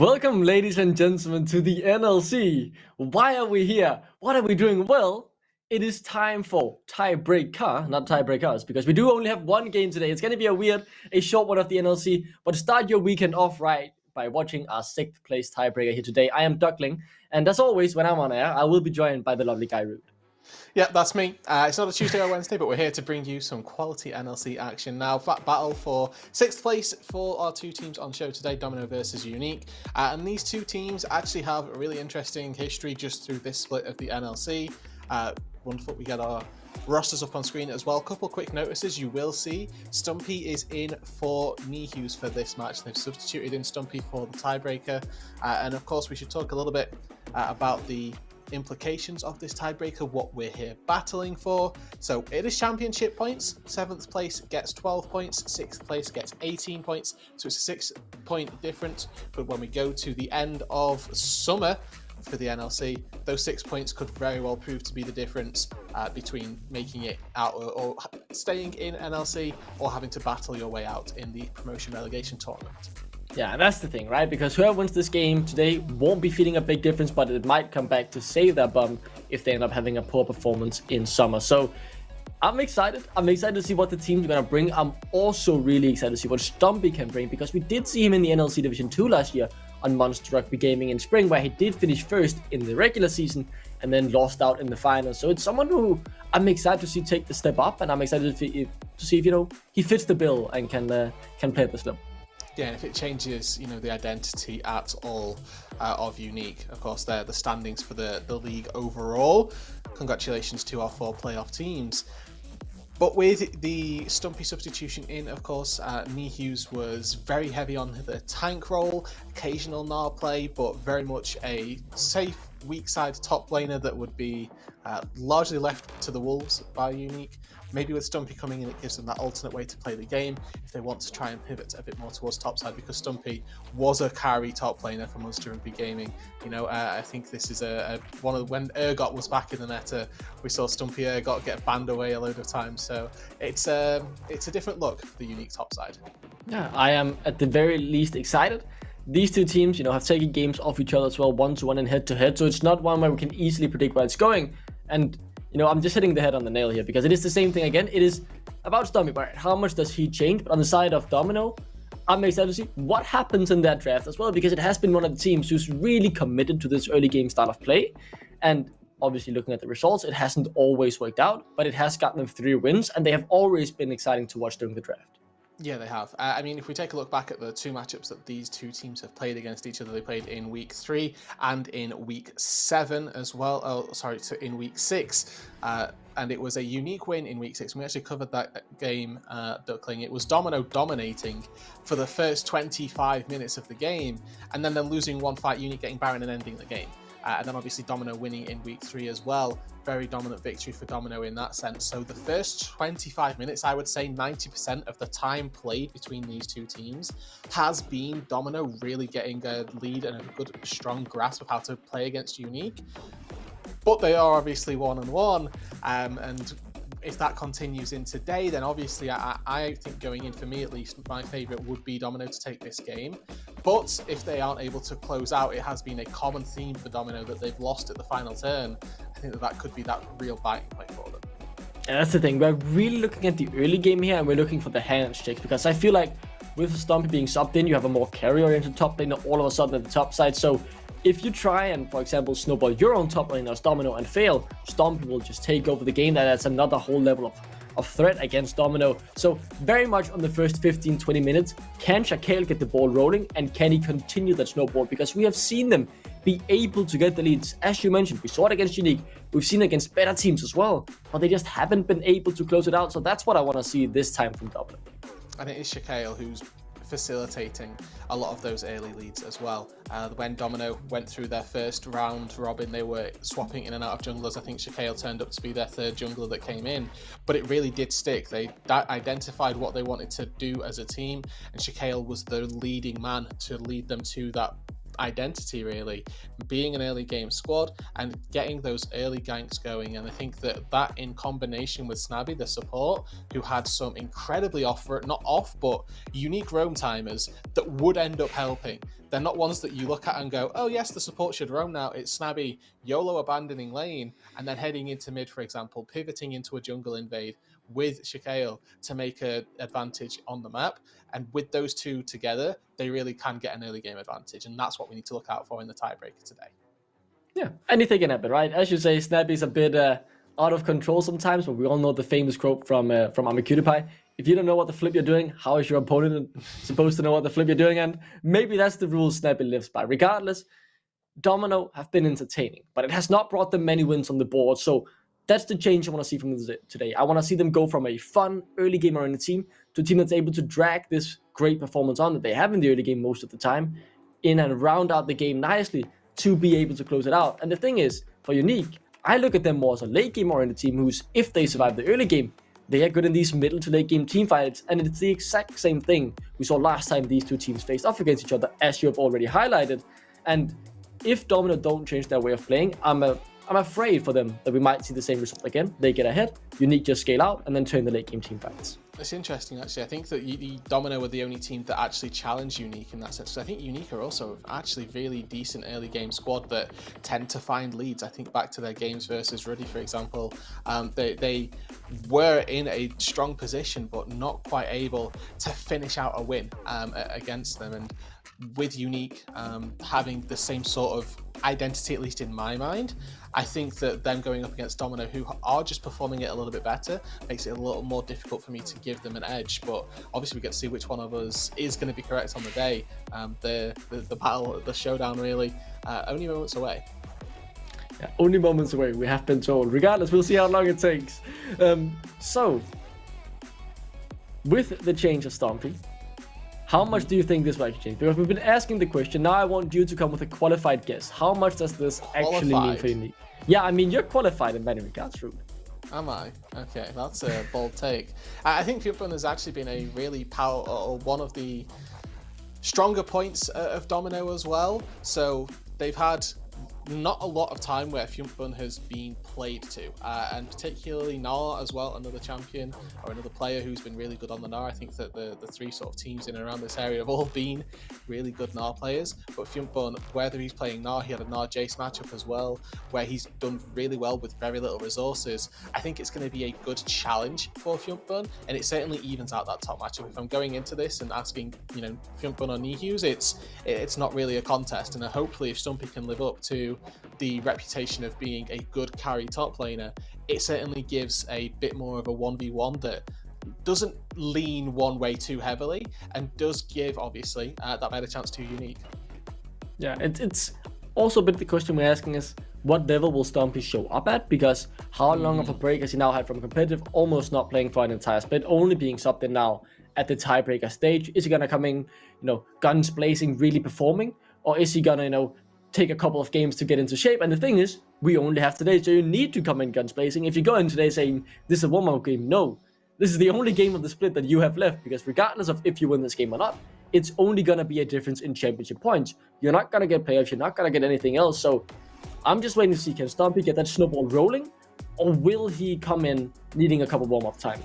Welcome, ladies and gentlemen, to the NLC. Why are we here? What are we doing? Well, it is time for Tiebreaker, not Tiebreakers, because we do only have one game today. It's going to be a short one of the NLC, but start your weekend off right by watching our 6th place Tiebreaker here today. I am Duckling, and as always, when I'm on air, I will be joined by the lovely Guy Root. Yeah, that's me. It's not a Tuesday or Wednesday, but we're here to bring you some quality NLC action. Now, battle for 6th place for our two teams on show today, Domino versus UniQ. And these two teams actually have a really interesting history just through this split of the NLC. Wonderful, we get our rosters up on screen as well. Couple quick notices you will see. Stumpy is in for UniQ for this match. They've substituted in Stumpy for the tiebreaker. And of course, we should talk a little bit about the implications of this tiebreaker, what we're here battling for. So it is championship points. 7th place gets 12 points, 6th place gets 18 points, so it's a 6-point difference. But when we go to the end of summer for the NLC, those 6 points could very well prove to be the difference between making it out or staying in NLC or having to battle your way out in the promotion relegation tournament. Yeah, that's the thing, right? Because whoever wins this game today won't be feeling a big difference, but it might come back to save their bum if they end up having a poor performance in summer. So I'm excited. I'm excited to see what the team's going to bring. I'm also really excited to see what Stumpy can bring, because we did see him in the NLC Division 2 last year on Monster Rugby Gaming in spring, where he did finish first in the regular season and then lost out in the final. So it's someone who I'm excited to see take the step up, and I'm excited to see if he fits the bill and can play at this level. Yeah, and if it changes, the identity at all of UniQ, of course, they're the standings for the league overall. Congratulations to our 4 playoff teams. But with the Stumpy substitution in, of course, UniQ was very heavy on the tank role, occasional NAR play, but very much a safe, weak side top laner that would be largely left to the wolves by UniQ. Maybe with Stumpy coming in, it gives them that alternate way to play the game if they want to try and pivot a bit more towards topside, because Stumpy was a carry top laner for Monster Rugby Gaming. I think this is one of when Urgot was back in the meta, we saw Stumpy Urgot get banned away a load of times. So it's a different look for the UniQ topside. Yeah, I am at the very least excited. These two teams, have taken games off each other as well, 1-1 and head-to-head. So it's not one where we can easily predict where it's going. And I'm just hitting the head on the nail here, because it is the same thing again. It is about Stumpy, but how much does he change? But on the side of Domino, I'm excited to see what happens in that draft as well, because it has been one of the teams who's really committed to this early game style of play. And obviously, looking at the results, it hasn't always worked out, but it has gotten them 3 wins, and they have always been exciting to watch during the draft. Yeah, they have. If we take a look back at the 2 matchups that these 2 teams have played against each other, they played in week 3 and in week 7 as well. In week 6. And it was a UniQ win in week 6. We actually covered that game, Duckling. It was Domino dominating for the first 25 minutes of the game, and then losing one fight, UniQ getting Baron and ending the game. And then obviously Domino winning in week 3 as well. Very dominant victory for Domino in that sense. So the first 25 minutes, I would say 90% of the time played between these 2 teams has been Domino really getting a lead and a good, strong grasp of how to play against UniQ. But they are obviously 1-1, and if that continues in today, then obviously I think going in, for me at least, my favourite would be Domino to take this game. But if they aren't able to close out, it has been a common theme for Domino that they've lost at the final turn. I think that could be that real biting point for them. And that's the thing, we're really looking at the early game here, and we're looking for the handshakes, because I feel like with Stumpy being subbed in, you have a more carry-oriented top laner all of a sudden at the top side. So if you try and, for example, snowball your own top lane as Domino and fail, Stumpy will just take over the game. That's another whole level of threat against Domino. So very much on the first 15-20 minutes, can Shakail get the ball rolling, and can he continue that snowball? Because we have seen them be able to get the leads. As you mentioned, we saw it against UniQ. We've seen it against better teams as well, but they just haven't been able to close it out. So that's what I want to see this time from Domino. And it is Shakail who's facilitating a lot of those early leads as well. When Domino went through their first round robin, they were swapping in and out of junglers. I think Shakail turned up to be their 3rd jungler that came in, but it really did stick. They identified what they wanted to do as a team, and Shakail was the leading man to lead them to that identity, really, being an early game squad and getting those early ganks going. And I think that in combination with Snabby, the support, who had some incredibly but unique roam timers that would end up helping. they're not ones that you look at and go, oh yes, the support should roam now. It's Snabby YOLO abandoning lane and then heading into mid, for example, pivoting into a jungle invade with Shakail to make an advantage on the map. And with those two together, they really can get an early game advantage. And that's what we need to look out for in the tiebreaker today. Yeah, anything can happen, right? As you say, Snappy's a bit out of control sometimes, but we all know the famous quote from AmiCutiePie. If you don't know what the flip you're doing, how is your opponent supposed to know what the flip you're doing? And maybe that's the rule Snappy lives by. Regardless, Domino have been entertaining, but it has not brought them many wins on the board. So that's the change I want to see from them today. I want to see them go from a fun early game oriented team to a team that's able to drag this great performance on that they have in the early game most of the time in and round out the game nicely to be able to close it out. And the thing is, for UniQ, I look at them more as a late game oriented team who's, if they survive the early game, they are good in these middle to late game team fights, and it's the exact same thing we saw last time these two teams faced off against each other, as you have already highlighted. And if Domino don't change their way of playing, I'm afraid for them that we might see the same result again. They get ahead, UniQ just scale out, and then turn the late game team fights. It's interesting, actually. I think that Domino were the only team that actually challenged UniQ in that sense. So I think UniQ are also actually really decent early game squad that tend to find leads. I think back to their games versus Ruddy, for example. They were in a strong position, but not quite able to finish out a win against them. And with UniQ having the same sort of identity, at least in my mind, I think that them going up against Domino, who are just performing it a little bit better, makes it a little more difficult for me to give them an edge. But obviously we get to see which one of us is going to be correct on the day. The battle, the showdown, really only moments away. Yeah, only moments away, we have been told. Regardless, we'll see how long it takes. So, with the change of Stompy, how much do you think this will actually change? Because we've been asking the question. Now I want you to come with a qualified guess. How much does this actually mean for UniQ? Yeah, I mean, you're qualified in many regards, Rude. Am I? Okay, that's a bold take. I think FUTBIN has actually been a really powerful, one of the stronger points of Domino as well. So they've had not a lot of time where FUTBIN has been played to, and particularly Gnar as well, another champion or another player who's been really good on the Gnar. I think that the three sort of teams in and around this area have all been really good Gnar players, but FUTBIN, whether he's playing Gnar, he had a Gnar Jace matchup as well, where he's done really well with very little resources. I think it's going to be a good challenge for FUTBIN, and it certainly evens out that top matchup. If I'm going into this and asking, FUTBIN or NIHUs, it's not really a contest, and hopefully if Stumpy can live up to the reputation of being a good carry top laner, it certainly gives a bit more of a 1v1 that doesn't lean one way too heavily and does give, obviously, that better chance to UniQ. Yeah, it's also a bit the question we're asking is, what level will Stumpy show up at? Because how long of a break has he now had from competitive, almost not playing for an entire split, only being subbed in now at the tiebreaker stage? Is he gonna come in, guns blazing, really performing? Or is he gonna, take a couple of games to get into shape? And the thing is, we only have today, so you need to come in guns blazing. If you go in today saying this is a warm-up game, no, this is the only game of the split that you have left, because regardless of if you win this game or not, it's only gonna be a difference in championship points. You're not gonna get playoffs, you're not gonna get anything else. So I'm just waiting to see, can Stumpy get that snowball rolling, or will he come in needing a couple warm-up time?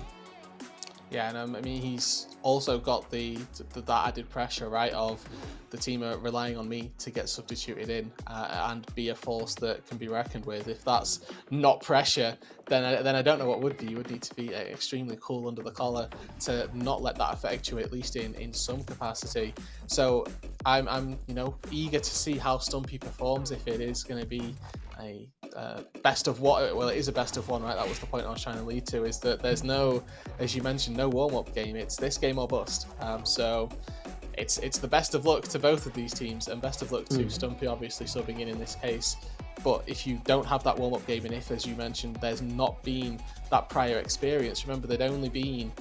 Yeah, and I mean, he's also got that added pressure, right, of the team are relying on me to get substituted in and be a force that can be reckoned with. If that's not pressure, then I don't know what would be. You would need to be extremely cool under the collar to not let that affect you, at least in some capacity. So I'm eager to see how Stumpy performs, if it is going to be a best of what, well, it is a best of one, right? That was the point I was trying to lead to, is that there's no, as you mentioned, no warm-up game. It's this game or bust. So it's the best of luck to both of these teams, and best of luck to Stumpy, obviously subbing in this case. But if you don't have that warm-up game, and if, as you mentioned, there's not been that prior experience, remember they'd only been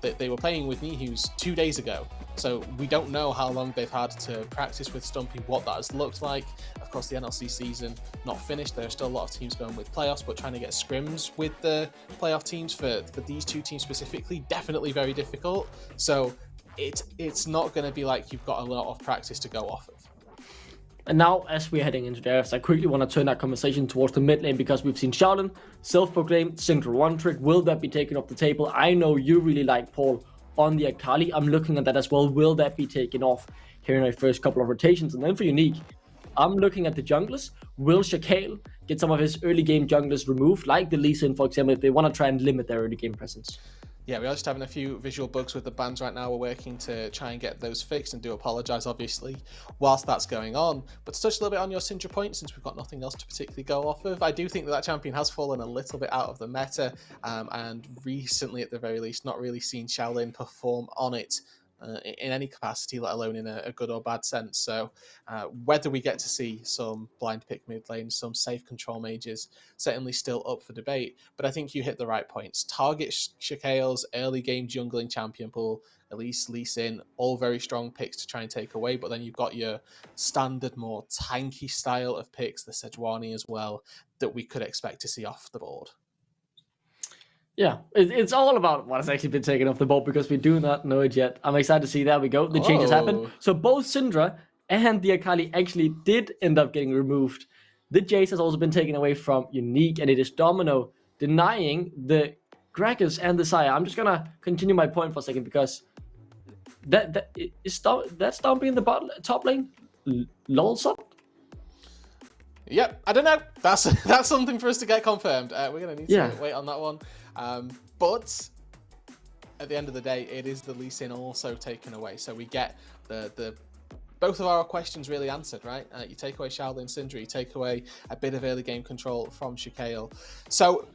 they were playing with NIHUs 2 days ago, so we don't know how long they've had to practice with Stumpy, what that has looked like. Of course, the NLC season not finished. There are still a lot of teams going with playoffs, but trying to get scrims with the playoff teams for these two teams specifically, definitely very difficult. So it's not going to be like you've got a lot of practice to go off of. And now, as we're heading into the drafts, I quickly want to turn that conversation towards the mid lane, because we've seen Shaolin, self-proclaimed, single one trick. Will that be taken off the table? I know you really like Paul on the Akali. I'm looking at that as well. Will that be taken off? here in our first couple of rotations. And then for UniQ, I'm looking at the junglers. Will Shakale get some of his early game junglers removed, like the Lee Sin, for example, if they want to try and limit their early game presence? Yeah, we are just having a few visual bugs with the bans right now. We're working to try and get those fixed, and do apologise, obviously, whilst that's going on. But to touch a little bit on your Syndra point, since we've got nothing else to particularly go off of, I do think that champion has fallen a little bit out of the meta, and recently, at the very least, not really seen Shaolin perform on it in any capacity, let alone in a good or bad sense. So whether we get to see some blind pick mid lane, some safe control mages, certainly still up for debate. But I think you hit the right points. Target Shakale's early game jungling champion pool, at least Lee Sin, all very strong picks to try and take away. But then you've got your standard, more tanky style of picks, the Sejuani as well, that we could expect to see off the board. Yeah, it's all about what has actually been taken off the board, because we do not know it yet. I'm excited to see. There we go. The changes happen. So both Syndra and the Akali actually did end up getting removed. The Jace has also been taken away from UniQ, and it is Domino denying the Gragas and the Sire. I'm just going to continue my point for a second, because that's Stompy in the top lane. Lolsop? Yep, I don't know. That's something for us to get confirmed. We're going to need to wait on that one. But at the end of the day, it is the Lee Sin also taken away. So we get the both of our questions really answered, right? You take away Shaolin Syndra, you take away a bit of early game control from Shakale. So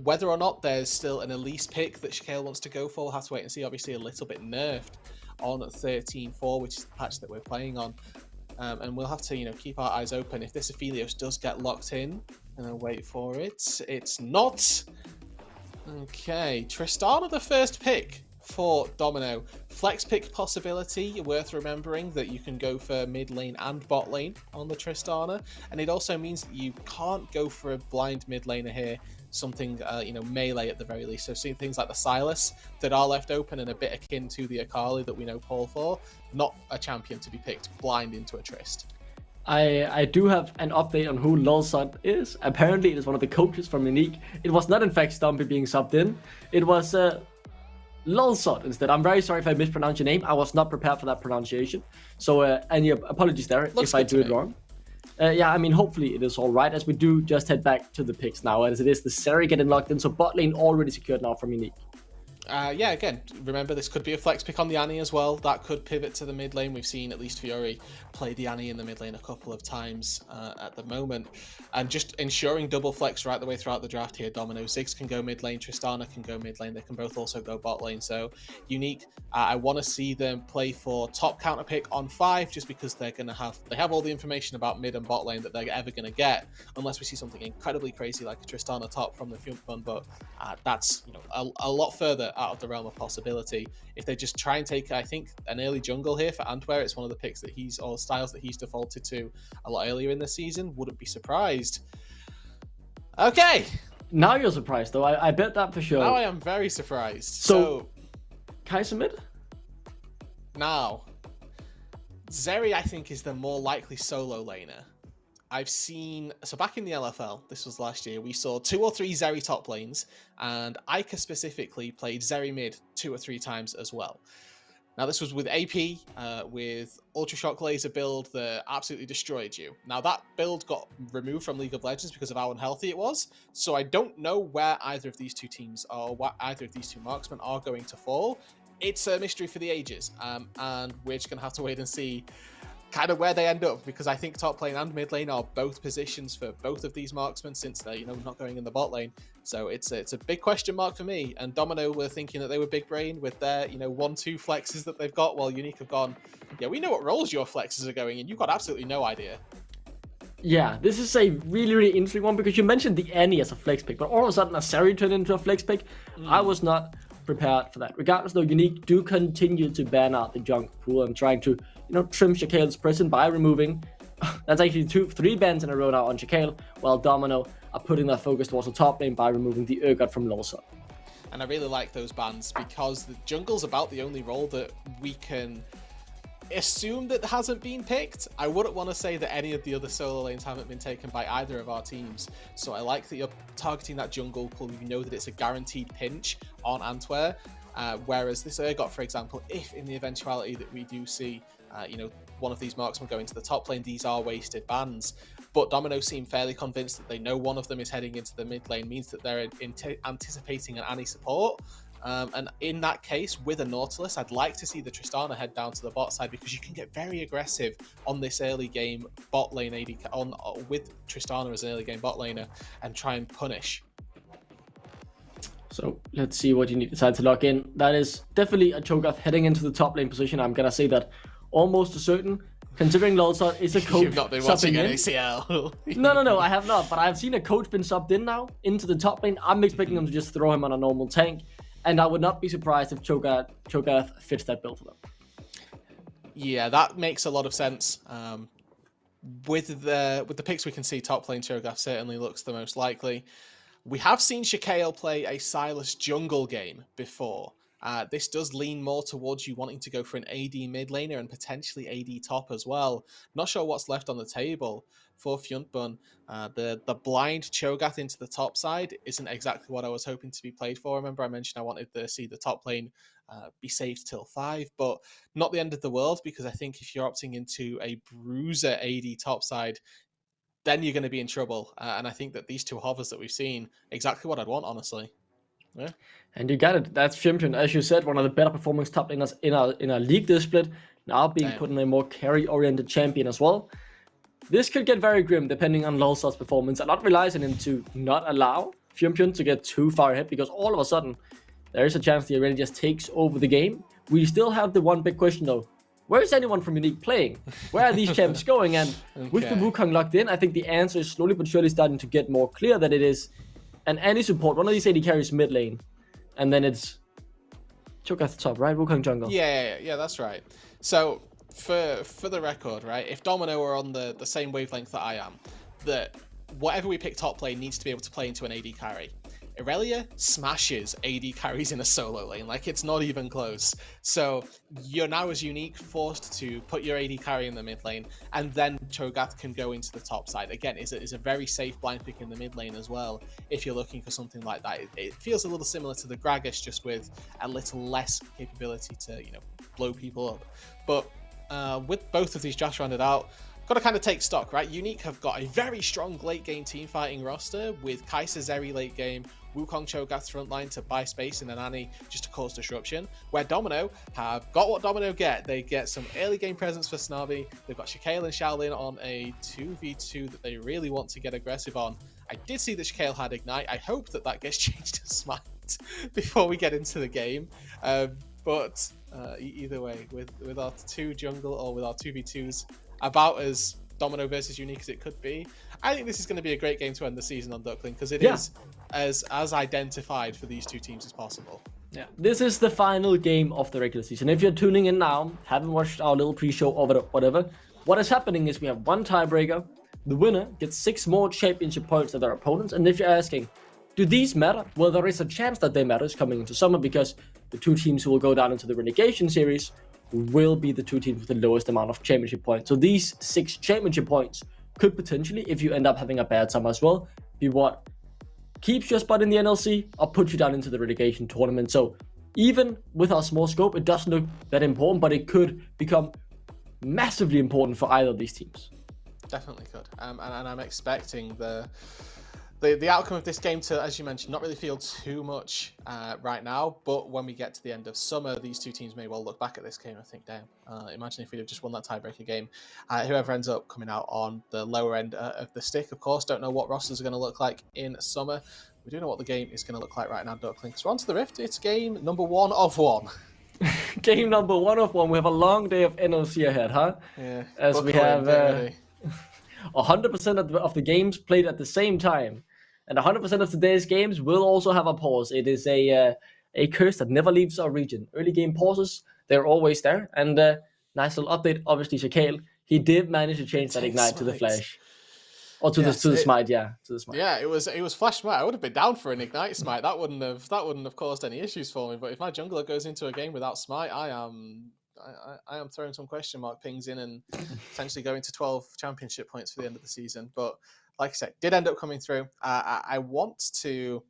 whether or not there's still an Elise pick that Shakale wants to go for, we'll have to wait and see. Obviously a little bit nerfed on 13.4, which is the patch that we're playing on. And we'll have to, keep our eyes open. If this Aphelios does get locked in, and then wait for it. It's not. Okay, Tristana the first pick for Domino. Flex pick possibility, worth remembering that you can go for mid lane and bot lane on the Tristana. And it also means that you can't go for a blind mid laner here. Something, melee at the very least. So seeing things like the Silas that are left open and a bit akin to the Akali that we know Paul for, not a champion to be picked blind into a Trist. I do have an update on who Lolsot is. Apparently it is one of the coaches from UniQ. It was not in fact Stumpy being subbed in. It was Lolsot instead. I'm very sorry if I mispronounced your name. I was not prepared for that pronunciation. So any apologies there if I do it wrong. Hopefully it is all right, as we do just head back to the picks now, as it is the Seri getting locked in, so bot lane already secured now from UniQ. Again, remember this could be a flex pick on the Annie as well. That could pivot to the mid lane. We've seen at least Fiori play the Annie in the mid lane a couple of times at the moment. And just ensuring double flex right the way throughout the draft here. Domino, Ziggs can go mid lane, Tristana can go mid lane. They can both also go bot lane. So UniQ, I want to see them play for top counter pick on 5, just because they have all the information about mid and bot lane that they're ever going to get, unless we see something incredibly crazy like a Tristana top from the Fiump Fun. But that's a lot further out of the realm of possibility. If they just try and take, I think, an early jungle here for Antwer, it's one of the picks that styles that he's defaulted to a lot earlier in the season. Wouldn't be surprised. Okay. Now you're surprised, though. I bet that for sure. Now I am very surprised. So Kai'Sa mid? Now, Zeri, I think, is the more likely solo laner. I've seen, so back in the LFL, this was last year, we saw 2 or 3 Zeri top lanes, and Ica specifically played Zeri mid 2 or 3 times as well. Now this was with AP, with Ultra Shock Laser build that absolutely destroyed you. Now that build got removed from League of Legends because of how unhealthy it was, so I don't know where either of these two teams or what either of these two marksmen are going to fall. It's a mystery for the ages, and we're just going to have to wait and see kind of where they end up, because I think top lane and mid lane are both positions for both of these marksmen, since they're not going in the bot lane. So it's a big question mark for me. And Domino were thinking that they were big brain with their 1-2 flexes that they've got, while UniQ have gone, yeah, we know what roles your flexes are going in. You've got absolutely no idea. Yeah, this is a really, really interesting one, because you mentioned the Annie as a flex pick, but all of a sudden a Seri turned into a flex pick. I was not prepared for that. Regardless, though, UniQ do continue to ban out the junk pool and trying to trim Shakale's prison by removing. That's actually 3 bans in a row now on Shakale, while Domino are putting their focus towards the top lane by removing the Urgot from Lolsop. And I really like those bans, because the jungle's about the only role that we can assume that hasn't been picked. I wouldn't want to say that any of the other solo lanes haven't been taken by either of our teams. So I like that you're targeting that jungle pool. You know that it's a guaranteed pinch on Antwer. Whereas this Urgot, for example, if in the eventuality that we do see one of these marksmen going to the top lane, these are wasted bans. But Domino seem fairly convinced that they know one of them is heading into the mid lane, means that they're anticipating an Annie support. And in that case, with a Nautilus, I'd like to see the Tristana head down to the bot side, because you can get very aggressive on this early game bot lane AD with Tristana as an early game bot laner and try and punish. So let's see what UniQ decide to lock in. That is definitely a Cho'Gath heading into the top lane position. I'm gonna say that almost a certain, considering Lolsot is a coach. You've not been watching NACL. No, I have not. But I've seen a coach been subbed in now into the top lane. I'm expecting them to just throw him on a normal tank, and I would not be surprised if Cho'Gath fits that build for them. Yeah, that makes a lot of sense. With the picks we can see, top lane Cho'Gath certainly looks the most likely. We have seen Shaquille play a Silas jungle game before. This does lean more towards you wanting to go for an AD mid laner and potentially AD top as well. Not sure what's left on the table for Fjuntbun. The blind Cho'Gath into the top side isn't exactly what I was hoping to be played for. Remember I mentioned I wanted to see the top lane be saved till 5, but not the end of the world, because I think if you're opting into a bruiser AD top side, then you're going to be in trouble. And I think that these two hovers that we've seen, exactly what I'd want, honestly. Yeah. And you got it. That's Fjuntbun, as you said, one of the better performing top laners in our league this split. Now being put in a more carry-oriented champion as well. This could get very grim depending on Lolsot's performance. I'm not relying on him to not allow Fjuntbun to get too far ahead, because all of a sudden there is a chance the arena just takes over the game. We still have the one big question though. Where is anyone from UniQ playing? Where are these champs going? And with the Wukong locked in, I think the answer is slowly but surely starting to get more clear, that it is an Annie support. One of these AD carries mid lane. And then it's Cho'Gath top, right? Wukong jungle. Yeah, that's right. So for the record, right, if Domino are on the same wavelength that I am, that whatever we pick top lane needs to be able to play into an AD carry. Irelia smashes AD carries in a solo lane, like it's not even close. So you're now as UniQ forced to put your AD carry in the mid lane, and then Cho'Gath can go into the top side. Again, is a very safe blind pick in the mid lane as well, if you're looking for something like that. It feels a little similar to the Gragas, just with a little less capability to, blow people up. But with both of these Josh rounded out, got to kind of take stock, right? UniQ have got a very strong late game team fighting roster with Kai'Sa Zeri late game, Wukong Cho'Gath's front line to buy space in an Annie just to cause disruption, where Domino have got what Domino get. They get some early game presence for Snobby. They've got Shaquille and Shaolin on a 2v2 that they really want to get aggressive on. I did see that Shaquille had Ignite. I hope that gets changed to Smite before we get into the game. But either way, with our 2 jungle or with our 2v2s, about as Domino versus UniQ as it could be, I think this is going to be a great game to end the season on Duckling, because it is as identified for these two teams as possible. Yeah, this is the final game of the regular season. If you're tuning in now, haven't watched our little pre-show or whatever, what is happening is we have one tiebreaker. The winner gets 6 more championship points than their opponents. And if you're asking, do these matter? Well, there is a chance that they matter coming into summer, because the 2 teams who will go down into the relegation series will be the 2 teams with the lowest amount of championship points. So these 6 championship points could potentially, if you end up having a bad summer as well, be what keeps your spot in the NLC or puts you down into the relegation tournament. So even with our small scope, it doesn't look that important, but it could become massively important for either of these teams. Definitely could. And I'm expecting the outcome of this game to, as you mentioned, not really feel too much right now, but when we get to the end of summer, these 2 teams may well look back at this game and think, damn, imagine if we'd have just won that tiebreaker game. Whoever ends up coming out on the lower end of the stick, of course, don't know what rosters are going to look like in summer. We do know what the game is going to look like right now, Duckling. So on to the Rift. It's game number 1 of 1. Game number 1 of 1. We have a long day of NLC ahead, huh? Yeah. As we have 100% of the games played at the same time. And 100% of today's games will also have a pause. It is a curse that never leaves our region. Early game pauses, they're always there. And nice little update, obviously, Shaquille, he did manage to change that Ignite to the Flash. Or to the Smite, to the Smite. Yeah, it was Flash Smite. I would have been down for an Ignite Smite. That wouldn't have caused any issues for me. But if my jungler goes into a game without Smite, I am throwing some question mark pings in and potentially going to 12 championship points for the end of the season. But like I said, did end up coming through. I want to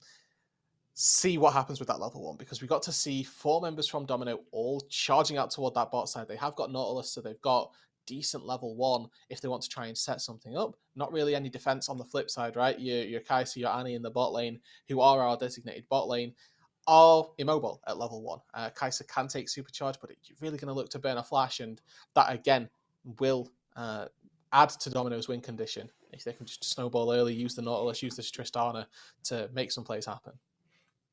see what happens with that level 1, because we got to see 4 members from Domino all charging out toward that bot side. They have got Nautilus, so they've got decent level 1 if they want to try and set something up. Not really any defense on the flip side, right? Your Kai'Sa, your Annie in the bot lane, who are our designated bot lane, are immobile at level 1. Kai'Sa can take supercharge, but you're really going to look to burn a flash, and that again will add to Domino's win condition. If they can just snowball early, use the Nautilus, use this Tristana to make some plays happen.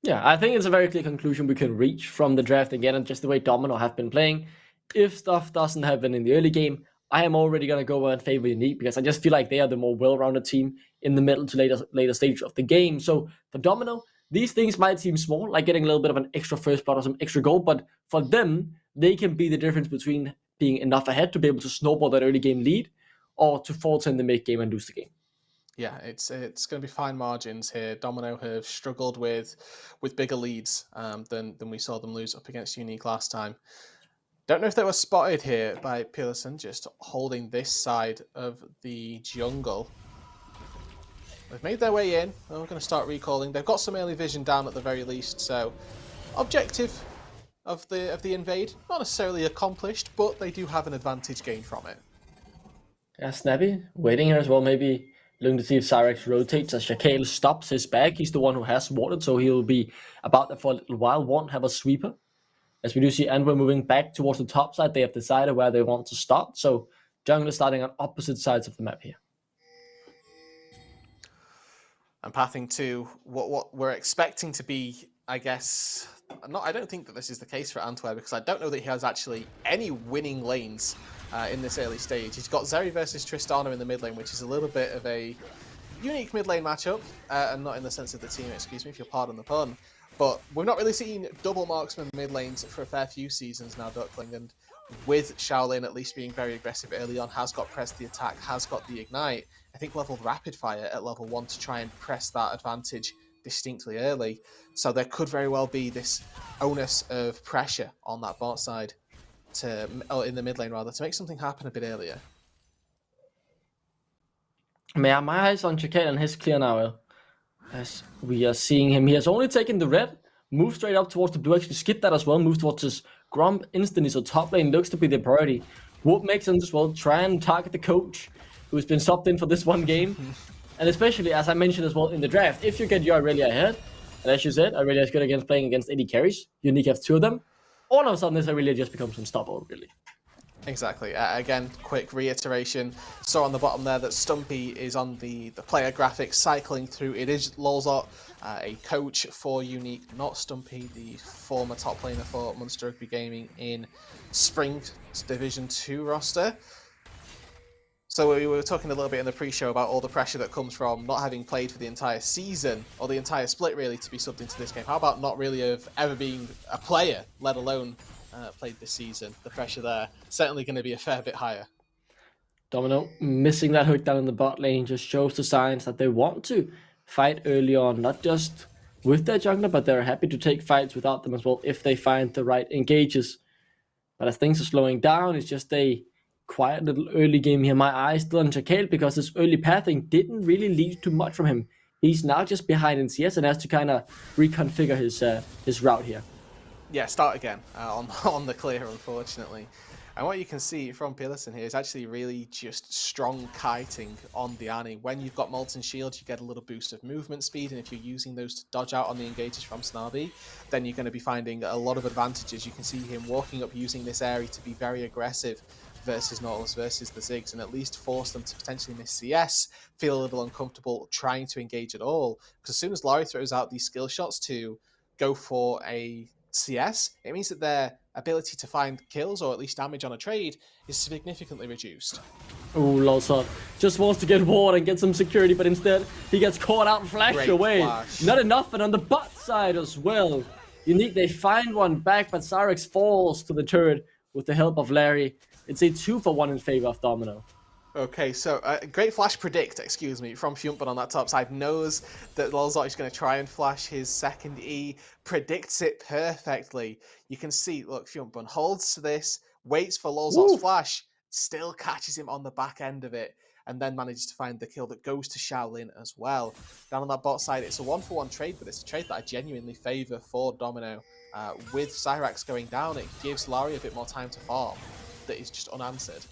Yeah, I think it's a very clear conclusion we can reach from the draft again, and just the way Domino have been playing. If stuff doesn't happen in the early game, I am already going to go and favor UniQ, because I just feel like they are the more well-rounded team in the middle to later stage of the game. So for Domino, these things might seem small, like getting a little bit of an extra first blood or some extra goal, but for them, they can be the difference between being enough ahead to be able to snowball that early game lead, or to falter in the mid game and lose the game. Yeah, it's going to be fine margins here. Domino have struggled with bigger leads than we saw them lose up against UniQ last time. Don't know if they were spotted here by Pearson, just holding this side of the jungle. They've made their way in. I'm going to start recalling. They've got some early vision down at the very least, so objective of the invade not necessarily accomplished, but they do have an advantage gained from it. Yeah, Snappy waiting here as well, maybe looking to see if Cyrex rotates as Shaquille stops his back. He's the one who has warded, so he'll be about there for a little while. Won't have a sweeper. As we do see Antwerp moving back towards the top side, they have decided where they want to start. So jungle is starting on opposite sides of the map here. And pathing to what we're expecting to be, I guess. I don't think that this is the case for Antwerp, because I don't know that he has actually any winning lanes in this early stage. He's got Zeri versus Tristana in the mid lane, which is a little bit of a unique mid lane matchup, and not in the sense of the team, excuse me, if you'll pardon the pun. But we've not really seen double marksman mid lanes for a fair few seasons now, Duckling, and with Shaolin at least being very aggressive early on, has got press the attack, has got the ignite, I think leveled rapid fire at level 1 to try and press that advantage distinctly early. So there could very well be this onus of pressure on that bot side in the mid lane rather, to make something happen a bit earlier. My eyes on Chakal and his clear now. As we are seeing him, he has only taken the red, moved straight up towards the blue, actually skipped that as well, moved towards his Grump instantly, so top lane looks to be the priority. What makes sense as well, try and target the coach, who's been subbed in for this one game. And especially, as I mentioned as well in the draft, if you get your Aurelia ahead, and as you said, Aurelia is good against playing against AD carries, UniQ have 2 of them, all of a sudden this Aurelia just becomes unstoppable, really. Exactly. Again, quick reiteration. Saw on the bottom there that Stumpy is on the player graphics cycling through. It is Lolzot, a coach for UniQ, not Stumpy, the former top laner for Munster Rugby Gaming in Spring Division 2 roster. So we were talking a little bit in the pre-show about all the pressure that comes from not having played for the entire season, or the entire split really, to be subbed into this game. How about not really of ever being a player, let alone played this season? The pressure there certainly going to be a fair bit higher. Domino missing that hook down in the bot lane just shows the signs that they want to fight early on, not just with their jungler, but they're happy to take fights without them as well if they find the right engages. But as things are slowing down, it's just a quiet little early game here. My eyes still on Chakale, because his early pathing didn't really lead to much from him. He's now just behind in CS and has to kind of reconfigure his route here. Yeah, start again on the clear, unfortunately. And what you can see from Pearson here is actually really just strong kiting on the Annie. When you've got Molten Shield, you get a little boost of movement speed, and if you're using those to dodge out on the engages from Snarby, then you're going to be finding a lot of advantages. You can see him walking up using this area to be very aggressive versus Nautilus, versus the Ziggs, and at least force them to potentially miss CS, feel a little uncomfortable trying to engage at all. Because as soon as Laurie throws out these skill shots to go for a CS, it means that their ability to find kills or at least damage on a trade is significantly reduced. Ooh, Lolzot just wants to get ward and get some security, but instead he gets caught out and flashed away. Flash. Not enough, and on the bot side as well. UniQ, they find one back, but Cyrex falls to the turret with the help of Larry. It's a 2-for-1 in favor of Domino. Okay, so great flash predict, from Fjumpen on that top side. Knows that Lolzot is going to try and flash his second E, predicts it perfectly. You can see, look, Fjumpen holds to this, waits for Lolzot's flash, still catches him on the back end of it. and then manages to find the kill that goes to Shaolin as well. Down on that bot side, it's a 1-for-1 trade, but it's a trade that I genuinely favour for Domino. With Cyrax going down, it gives Larry a bit more time to farm that is just unanswered.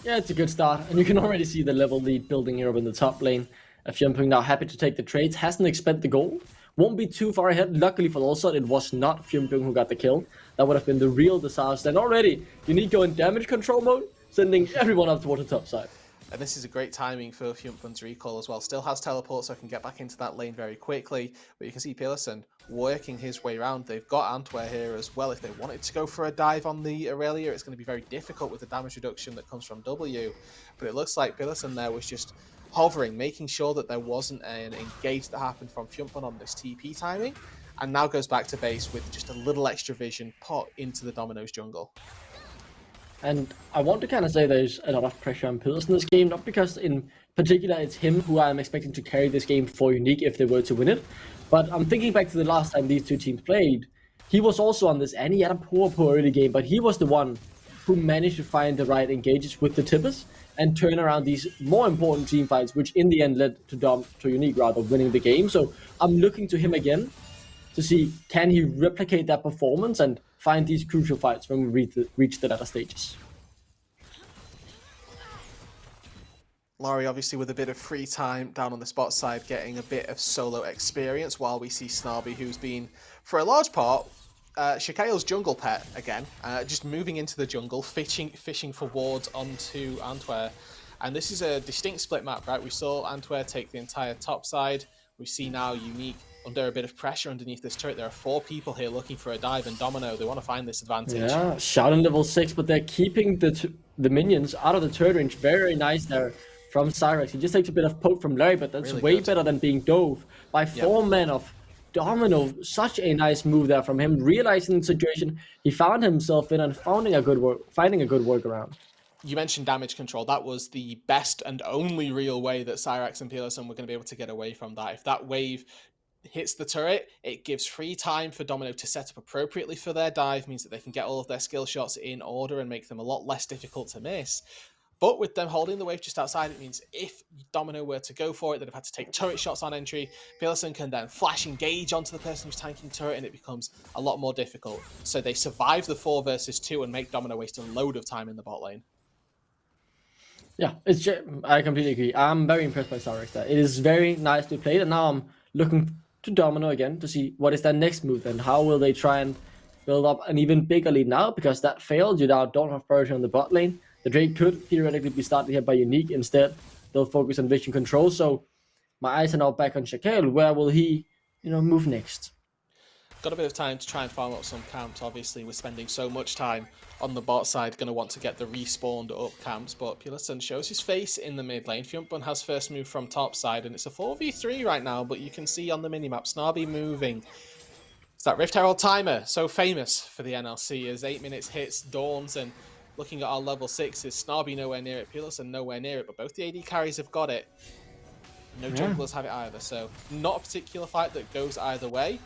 Yeah, it's a good start, and you can already see the level lead building here up in the top lane. Fiumpung now happy to take the trades, hasn't expended the gold, won't be too far ahead. Luckily for Lolsot, it was not Fiumpung who got the kill. That would have been the real disaster. And already, UniQ go in damage control mode, sending everyone up towards the top side. And this is a great timing for Fiumpung's recall as well. Still has teleport, so can get back into that lane very quickly. But you can see Pearson working his way around. They've got Antwer here as well. If they wanted to go for a dive on the Aurelia, it's going to be very difficult with the damage reduction that comes from W. But it looks like Pearson there was just hovering, making sure that there wasn't an engage that happened from Fiumpung on this TP timing. And now goes back to base with just a little extra vision put into the Domino's jungle. And I want to kind of say there's a lot of pressure on Pedersen in this game, not because in particular it's him who I'm expecting to carry this game for UniQ if they were to win it, but I'm thinking back to the last time these two teams played. He was also on this, and he had a poor early game, but he was the one who managed to find the right engages with the tippers and turn around these more important team fights, which in the end led to UniQ rather winning the game. So I'm looking to him again to see, can he replicate that performance and find these crucial fights when we reach the latter stages. Laurie, obviously, with a bit of free time down on the spot side, getting a bit of solo experience, while we see Snarby, who's been, for a large part, Shakail's jungle pet again, just moving into the jungle, fishing for wards onto Antwer. And this is a distinct split map, right? We saw Antwer take the entire top side. We see now UniQ under a bit of pressure underneath this turret. There are 4 people here looking for a dive, and Domino, they want to find this advantage. Yeah, Shaolin level 6, but they're keeping the minions out of the turret range. Very nice there from Cyrax. He just takes a bit of poke from Larry, but that's really way good. Better than being dove by 4 men of Domino. Such a nice move there from him, realizing the situation he found himself in and finding a good workaround. You mentioned damage control. That was the best and only real way that Cyrax and Pearson were going to be able to get away from that. If that wave hits the turret, it gives free time for Domino to set up appropriately for their dive, means that they can get all of their skill shots in order and make them a lot less difficult to miss. But with them holding the wave just outside, it means if Domino were to go for it, they'd have had to take turret shots on entry. Pearson can then flash engage onto the person who's tanking turret, and it becomes a lot more difficult. So they survive the 4 versus 2 and make Domino waste a load of time in the bot lane. Yeah, I completely agree. I'm very impressed by Cyrax there. It is very nicely played, and now I'm looking to Domino again to see what is their next move and how will they try and build up an even bigger lead now, because that failed. You now don't have priority on the bot lane. The Drake could theoretically be started here by UniQ. Instead, they'll focus on vision control. So my eyes are now back on Shakail. Where will he, move next? Got a bit of time to try and farm up some camps. Obviously, we're spending so much time on the bot side, going to want to get the respawned up camps, but Pearson shows his face in the mid lane. Fiumpung has first move from top side, and it's a 4v3 right now, but you can see on the minimap, Snarby moving. It's that Rift Herald timer, so famous for the NLC, as 8 minutes hits, dawns, and looking at our level 6s, Snarby nowhere near it, Pearson nowhere near it, but both the AD carries have got it. No junglers have it either, so not a particular fight that goes either way.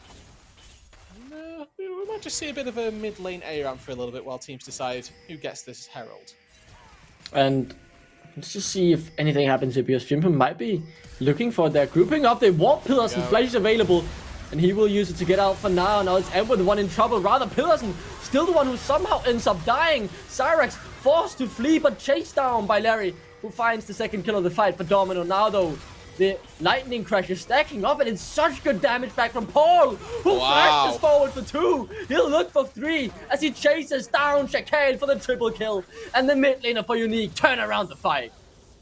We might just see a bit of a mid lane ARAM for a little bit while teams decide who gets this Herald. And let's just see if anything happens here, because Fiumpung might be looking for their grouping up. They want Pearson, Flash is available, and he will use it to get out for now. Now it's Edward, the one in trouble. Rather, Pearson, still the one who somehow ends up dying. Cyrax forced to flee, but chased down by Larry, who finds the second kill of the fight for Domino. Now, though, the lightning crash is stacking up, and it's such good damage back from Paul, who flashes forward for 2. He'll look for 3 as he chases down Shakail for the triple kill. And the mid laner for UniQ turn around the fight.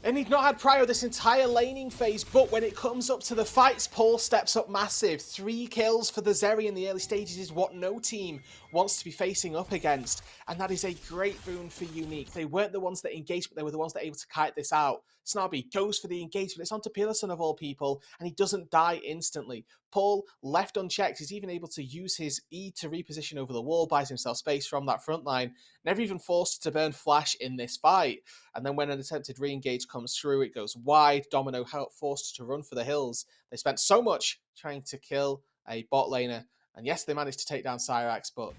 And he'd not had prior this entire laning phase, but when it comes up to the fights, Paul steps up massive. 3 kills for the Zeri in the early stages is what no team wants to be facing up against. And that is a great boon for UniQ. They weren't the ones that engaged, but they were the ones that were able to kite this out. Snarby goes for the engagement. It's onto Pearson of all people, and he doesn't die instantly. Paul, left unchecked, is even able to use his E to reposition over the wall, buys himself space from that front line. Never even forced to burn Flash in this fight. And then when an attempted re-engage comes through, it goes wide. Domino forced to run for the hills. They spent so much trying to kill a bot laner. And yes, they managed to take down Cyrax, but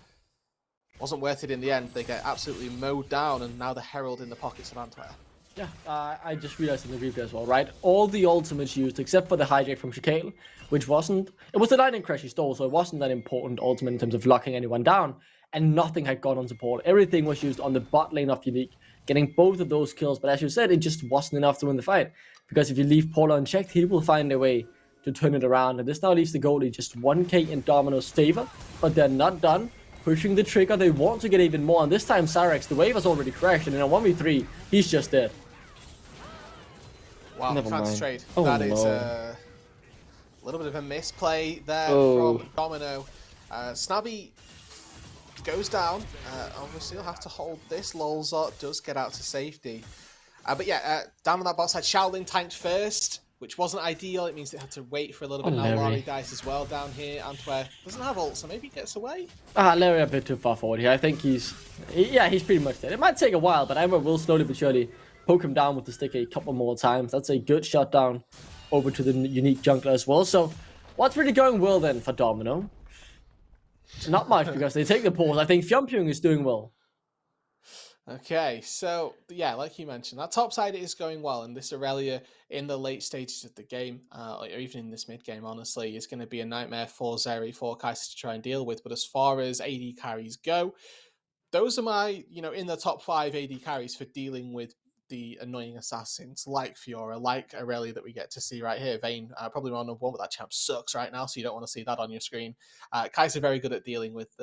wasn't worth it in the end. They get absolutely mowed down, and now the Herald in the pockets of Antwer. Yeah, I just realized in the replay as well, right? All the ultimates used, except for the hijack from Shakale, which wasn't... It was the lightning crash he stole, so it wasn't that important ultimate in terms of locking anyone down, and nothing had gone on support. Everything was used on the bot lane of UniQ, getting both of those kills, but as you said, it just wasn't enough to win the fight, because if you leave Paula unchecked, he will find a way to turn it around, and this now leaves the goalie just 1k in Domino's favor, but they're not done. Pushing the trigger, they want to get even more, and this time Cyrex, the wave has already crashed, and in a 1v3, he's just dead. Wow, Never fancy mind. trade. Oh, That is no. a little bit of a misplay there Oh. from Domino. Snabby goes down. Obviously, he'll have to hold this. Lolzot does get out to safety. But yeah, down on that bot side, Shaolin tanked first, which wasn't ideal. It means they had to wait for a little bit. Now Larry. Larry dies as well down here. Antwerp doesn't have ult, so maybe he gets away. Larry a bit too far forward here. I think he's pretty much dead. It might take a while, but Amber will slowly but surely poke him down with the stick a couple more times. That's a good shot down over to the UniQ jungler as well. So what's really going well then for Domino? Not much, because they take the pause. I think Fyonpyong is doing well. Okay, so yeah, like you mentioned, that top side is going well, and this Aurelia in the late stages of the game, or even in this mid game, honestly, is going to be a nightmare for Zeri, for Kai'Sa to try and deal with. But as far as AD carries go, those are my, in the top 5 AD carries for dealing with the annoying assassins like Fiora, like Aurelia that we get to see right here. Vayne, probably one of one, but that champ sucks right now, so you don't want to see that on your screen. Kai'Sa very good at dealing with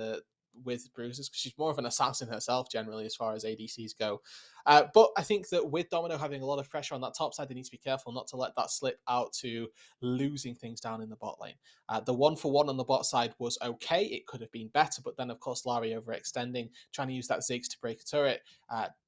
bruises, because she's more of an assassin herself generally as far as ADCs go. But I think that with Domino having a lot of pressure on that top side, they need to be careful not to let that slip out to losing things down in the bot lane. The 1-for-1 on the bot side was okay. It could have been better, but then of course Larry overextending, trying to use that Ziggs to break a turret,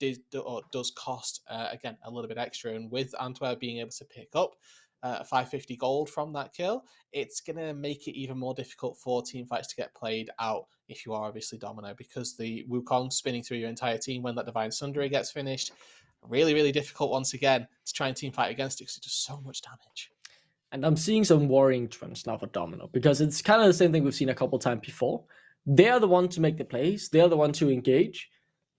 does cost again a little bit extra. And with Antwerp being able to pick up 550 gold from that kill, it's going to make it even more difficult for team fights to get played out if you are obviously Domino, because the Wukong spinning through your entire team when that Divine Sunderer gets finished, really, really difficult once again to try and team fight against it, because it does so much damage. And I'm seeing some worrying trends now for Domino, because it's kind of the same thing we've seen a couple times before. They're the one to make the plays, they're the one to engage,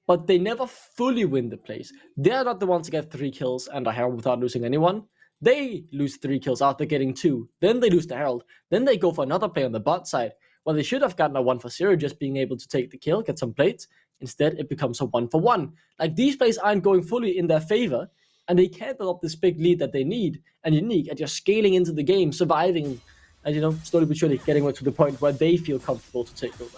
but they never fully win the plays. They're not the ones to get 3 kills and a Herald without losing anyone. They lose 3 kills after getting 2. Then they lose the Herald. Then they go for another play on the bot side. Well, they should have gotten a 1-for-0, just being able to take the kill, get some plates. Instead, it becomes a 1-for-1. Like, these plays aren't going fully in their favor, and they can't build up this big lead that they need. And UniQ, and just scaling into the game, surviving, and slowly but surely getting to the point where they feel comfortable to take over.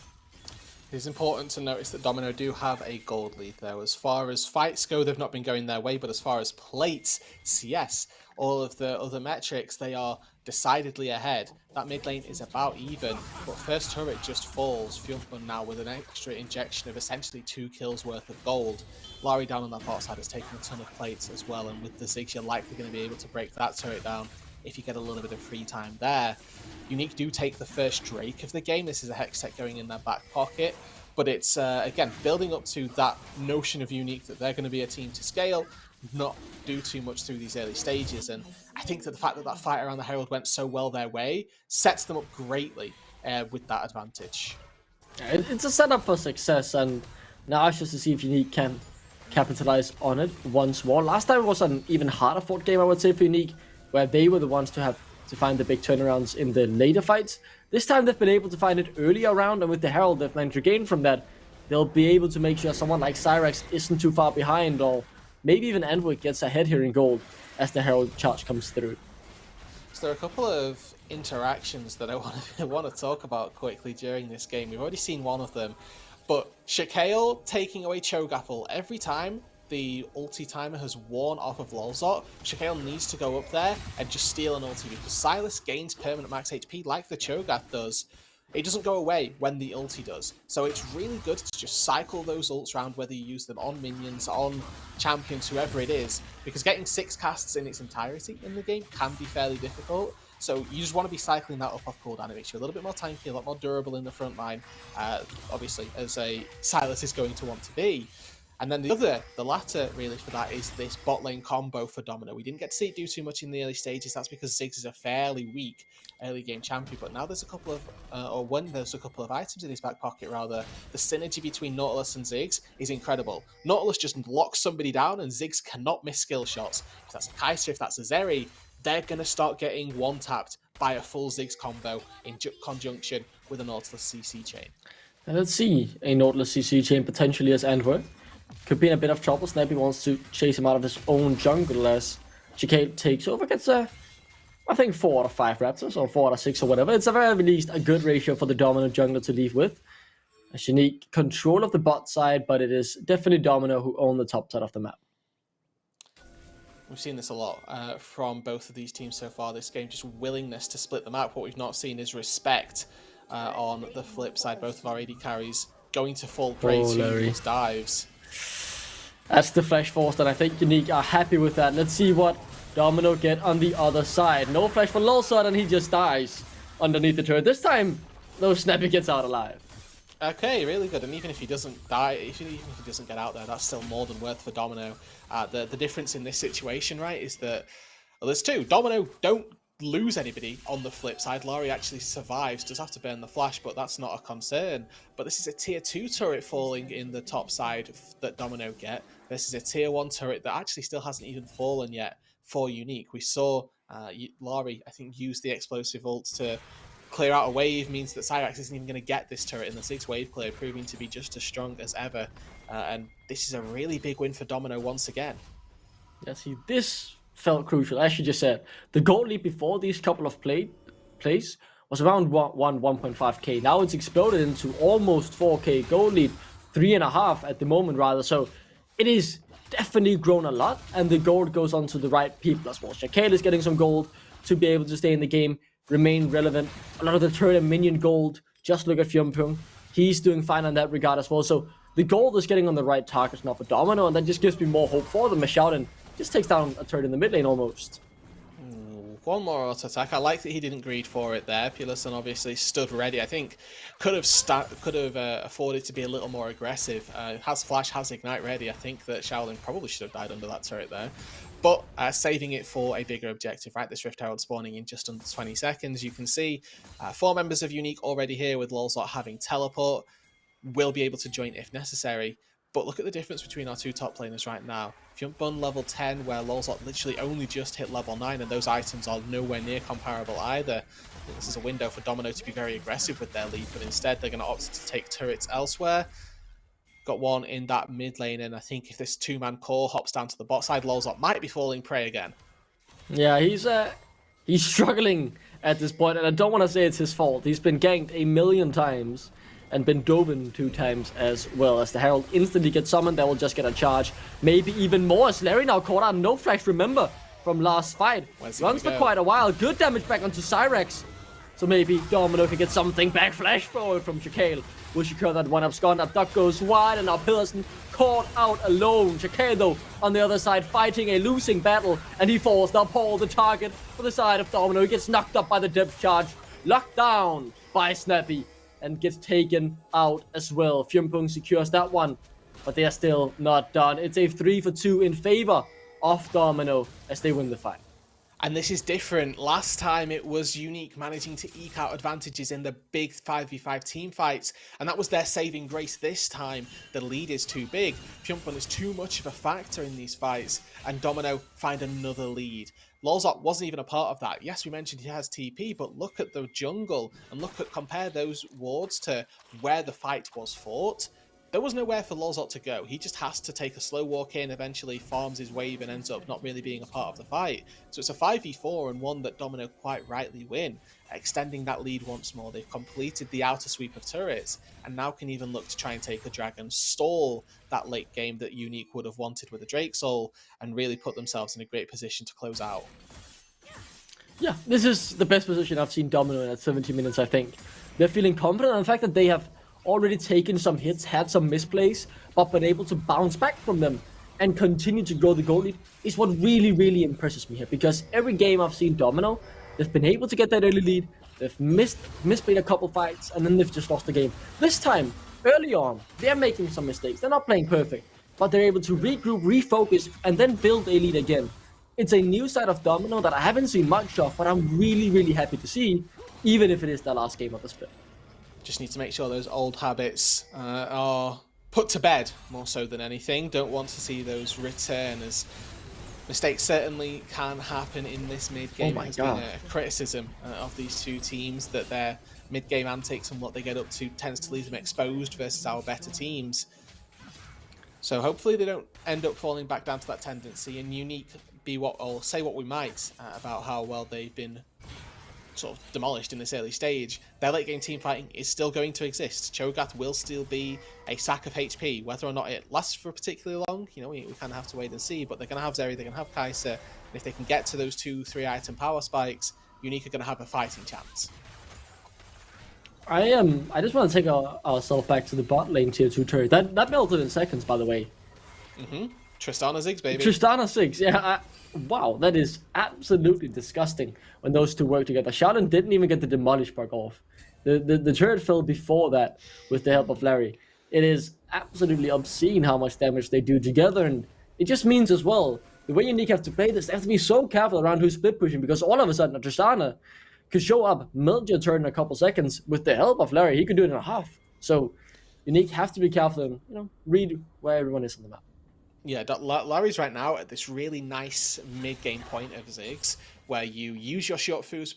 It's important to notice that Domino do have a gold lead, though. As far as fights go, they've not been going their way, but as far as plates, CS, all of the other metrics, they are decidedly ahead. That mid lane is about even, but first turret just falls. Fyonpyong now with an extra injection of essentially 2 kills worth of gold. Larry down on that bot side has taken a ton of plates as well, and with the Ziggs, you're likely going to be able to break that turret down if you get a little bit of free time there. UniQ do take the first Drake of the game. This is a Hex Tech going in their back pocket, but it's, again, building up to that notion of UniQ that they're going to be a team to scale, not do too much through these early stages. And I think that the fact that that fight around the Herald went so well their way sets them up greatly with that advantage. It's a setup for success, and now it's just to see if UniQ can capitalize on it once more. Last time it was an even harder fought game, I would say, for UniQ, where they were the ones to find the big turnarounds in the later fights. This time they've been able to find it earlier around, and with the Herald they've managed to gain from that, they'll be able to make sure someone like Cyrex isn't too far behind, or maybe even Antwerp gets ahead here in gold as the Herald charge comes through. So there are a couple of interactions that I want to talk about quickly during this game. We've already seen one of them, but Shakale taking away Cho'Gath every time the ulti timer has worn off of Lolzot, Shakale needs to go up there and just steal an ulti, because Silas gains permanent max HP like the Cho'Gath does. It doesn't go away when the ulti does. So it's really good to just cycle those ults around, whether you use them on minions, on champions, whoever it is, because getting 6 casts in its entirety in the game can be fairly difficult. So you just want to be cycling that up off cooldown. It makes you a little bit more tanky, a lot more durable in the front line, obviously, as a Silas is going to want to be. And then the latter really for that is this bot lane combo for Domino. We didn't get to see it do too much in the early stages. That's because Ziggs is a fairly weak early game champion. But now there's a couple of, when there's a couple of items in his back pocket rather, the synergy between Nautilus and Ziggs is incredible. Nautilus just locks somebody down and Ziggs cannot miss skill shots. If that's a Kai'Sa, if that's a Zeri, they're going to start getting one-tapped by a full Ziggs combo in conjunction with a Nautilus CC chain. And let's see a Nautilus CC chain potentially as Android. Could be in a bit of trouble. Snappy wants to chase him out of his own jungle as Chicale takes over. Gets I think 4 out of 5 Raptors or 4 out of 6 or whatever. It's at very least a good ratio for the dominant jungler to leave with. As Unique control of the bot side, but it is definitely Domino who own the top side of the map. We've seen this a lot from both of these teams so far this game, just willingness to split the map. What we've not seen is respect on the flip side. Both of our AD carries going to fall prey to these dives. That's the Flash Force, and I think Unique are happy with that. Let's see what Domino get on the other side. No flash for Lolsot, and he just dies underneath the turret. This time, no Snappy gets out alive. Okay, really good. And even if he doesn't die, even if he doesn't get out there, that's still more than worth for Domino. The difference in this situation, right, is that well, there's two. Domino don't lose anybody on the flip side. Laurie actually survives, does have to burn the flash, but that's not a concern. But this is a tier 2 turret falling in the top side that Domino get. This is a tier 1 turret that actually still hasn't even fallen yet for Unique. We saw Laurie, I think, use the explosive ult to clear out a wave, means that Cyrax isn't even going to get this turret in the 6 wave clear, proving to be just as strong as ever. And this is a really big win for Domino once again. Yeah, see, this felt crucial. As you just said, the goal lead before these couple of plays was around 1.5k. Now it's exploded into almost 4k goal lead, 3.5 at the moment rather. So it is definitely grown a lot, and the gold goes on to the right people as well. Chicale is getting some gold to be able to stay in the game, remain relevant. A lot of the turret and minion gold. Just look at Fyumpung. He's doing fine on that regard as well. So the gold is getting on the right targets now for Domino, and that just gives me more hope for them. Mashouten just takes down a turret in the mid lane almost. One more auto attack. I like that he didn't greed for it there. Pearlison obviously stood ready. I think could have afforded to be a little more aggressive. Has flash, has ignite ready. I think that Shaolin probably should have died under that turret there. But saving it for a bigger objective, right? This Rift Herald spawning in just under 20 seconds. You can see 4 members of Unique already here with Lolzot having teleport. Will be able to join if necessary. But look at the difference between our 2 top laners right now. Fyumpung level 10, where Lolzot literally only just hit level 9, and those items are nowhere near comparable either. This is a window for Domino to be very aggressive with their lead, but instead they're going to opt to take turrets elsewhere. Got one in that mid lane, and I think if this 2-man core hops down to the bot side, Lolzot might be falling prey again. Yeah, he's struggling at this point, and I don't want to say it's his fault. He's been ganked a million times and been Doven 2 times as well. As the Herald instantly gets summoned, they will just get a charge. Maybe even more, as Larry now caught out. No flash, remember, from last fight. Runs for quite a while. Good damage back onto Cyrax. So maybe Domino can get something back. Flash forward from Chicale. Will secure that 1-up gone. That duck goes wide, and now Pearlison caught out alone. Chicale, though, on the other side, fighting a losing battle, and he falls. Now Paul, the target for the side of Domino. He gets knocked up by the depth charge. Locked down by Snappy, and gets taken out as well. Fyumpung secures that one, but they are still not done. It's a 3-for-2 in favor of Domino as they win the fight. And this is different. Last time it was Unique managing to eke out advantages in the big 5v5 team fights, and that was their saving grace. This time, the lead is too big. Fyumpung is too much of a factor in these fights, and Domino find another lead. Lolzot wasn't even a part of that. Yes, we mentioned he has TP, but look at the jungle and compare those wards to where the fight was fought. There was nowhere for Lolzot to go. He just has to take a slow walk in, eventually farms his wave and ends up not really being a part of the fight. So it's a 5v4 and one that Domino quite rightly win, extending that lead once more. They've completed the outer sweep of turrets and now can even look to try and take a dragon, stall that late game that Unique would have wanted with a Drake Soul, and really put themselves in a great position to close out. Yeah, this is the best position I've seen Domino in at 70 minutes, I think. They're feeling confident, and the fact that they have already taken some hits, had some misplays, but been able to bounce back from them and continue to grow the goal lead is what really, really impresses me here. Because every game I've seen Domino, they've been able to get that early lead, they've misplayed a couple fights, and then they've just lost the game. This time, early on, they're making some mistakes. They're not playing perfect, but they're able to regroup, refocus, and then build a lead again. It's a new side of Domino that I haven't seen much of, but I'm really, really happy to see, even if it is the last game of the split. Just need to make sure those old habits are put to bed more so than anything. Don't want to see those return, as mistakes certainly can happen in this mid-game. It's been a criticism of these two teams that their mid-game antics and what they get up to tends to leave them exposed versus our better teams. So hopefully they don't end up falling back down to that tendency, and UniQ be what, or say what we might about how well they've been sort of demolished in this early stage. Their late game team fighting is still going to exist. Cho'Gath will still be a sack of HP. Whether or not it lasts for particularly long, you know, we kind of have to wait and see, but they're going to have Zeri, they're going to have Kai'Sa, and if they can get to those 2-3 item power spikes, UniQ are going to have a fighting chance. I just want to take ourselves back to the bot lane tier 2 turret. That melted in seconds, by the way. Tristana Ziggs, baby. Tristana Ziggs, yeah. Wow, that is absolutely disgusting when those two work together. Shaolin didn't even get the demolish bug off. The turret fell before that with the help of Larry. It is absolutely obscene how much damage they do together, and it just means as well, the way UniQ have to play this, they have to be so careful around who's split pushing, because all of a sudden Tristana could show up, melt your turn in a couple seconds. With the help of Larry, he could do it in a half. So UniQ have to be careful and, you know, read where everyone is on the map. Yeah, Larry's right now at this really nice mid-game point of Ziggs, where you use your short fuse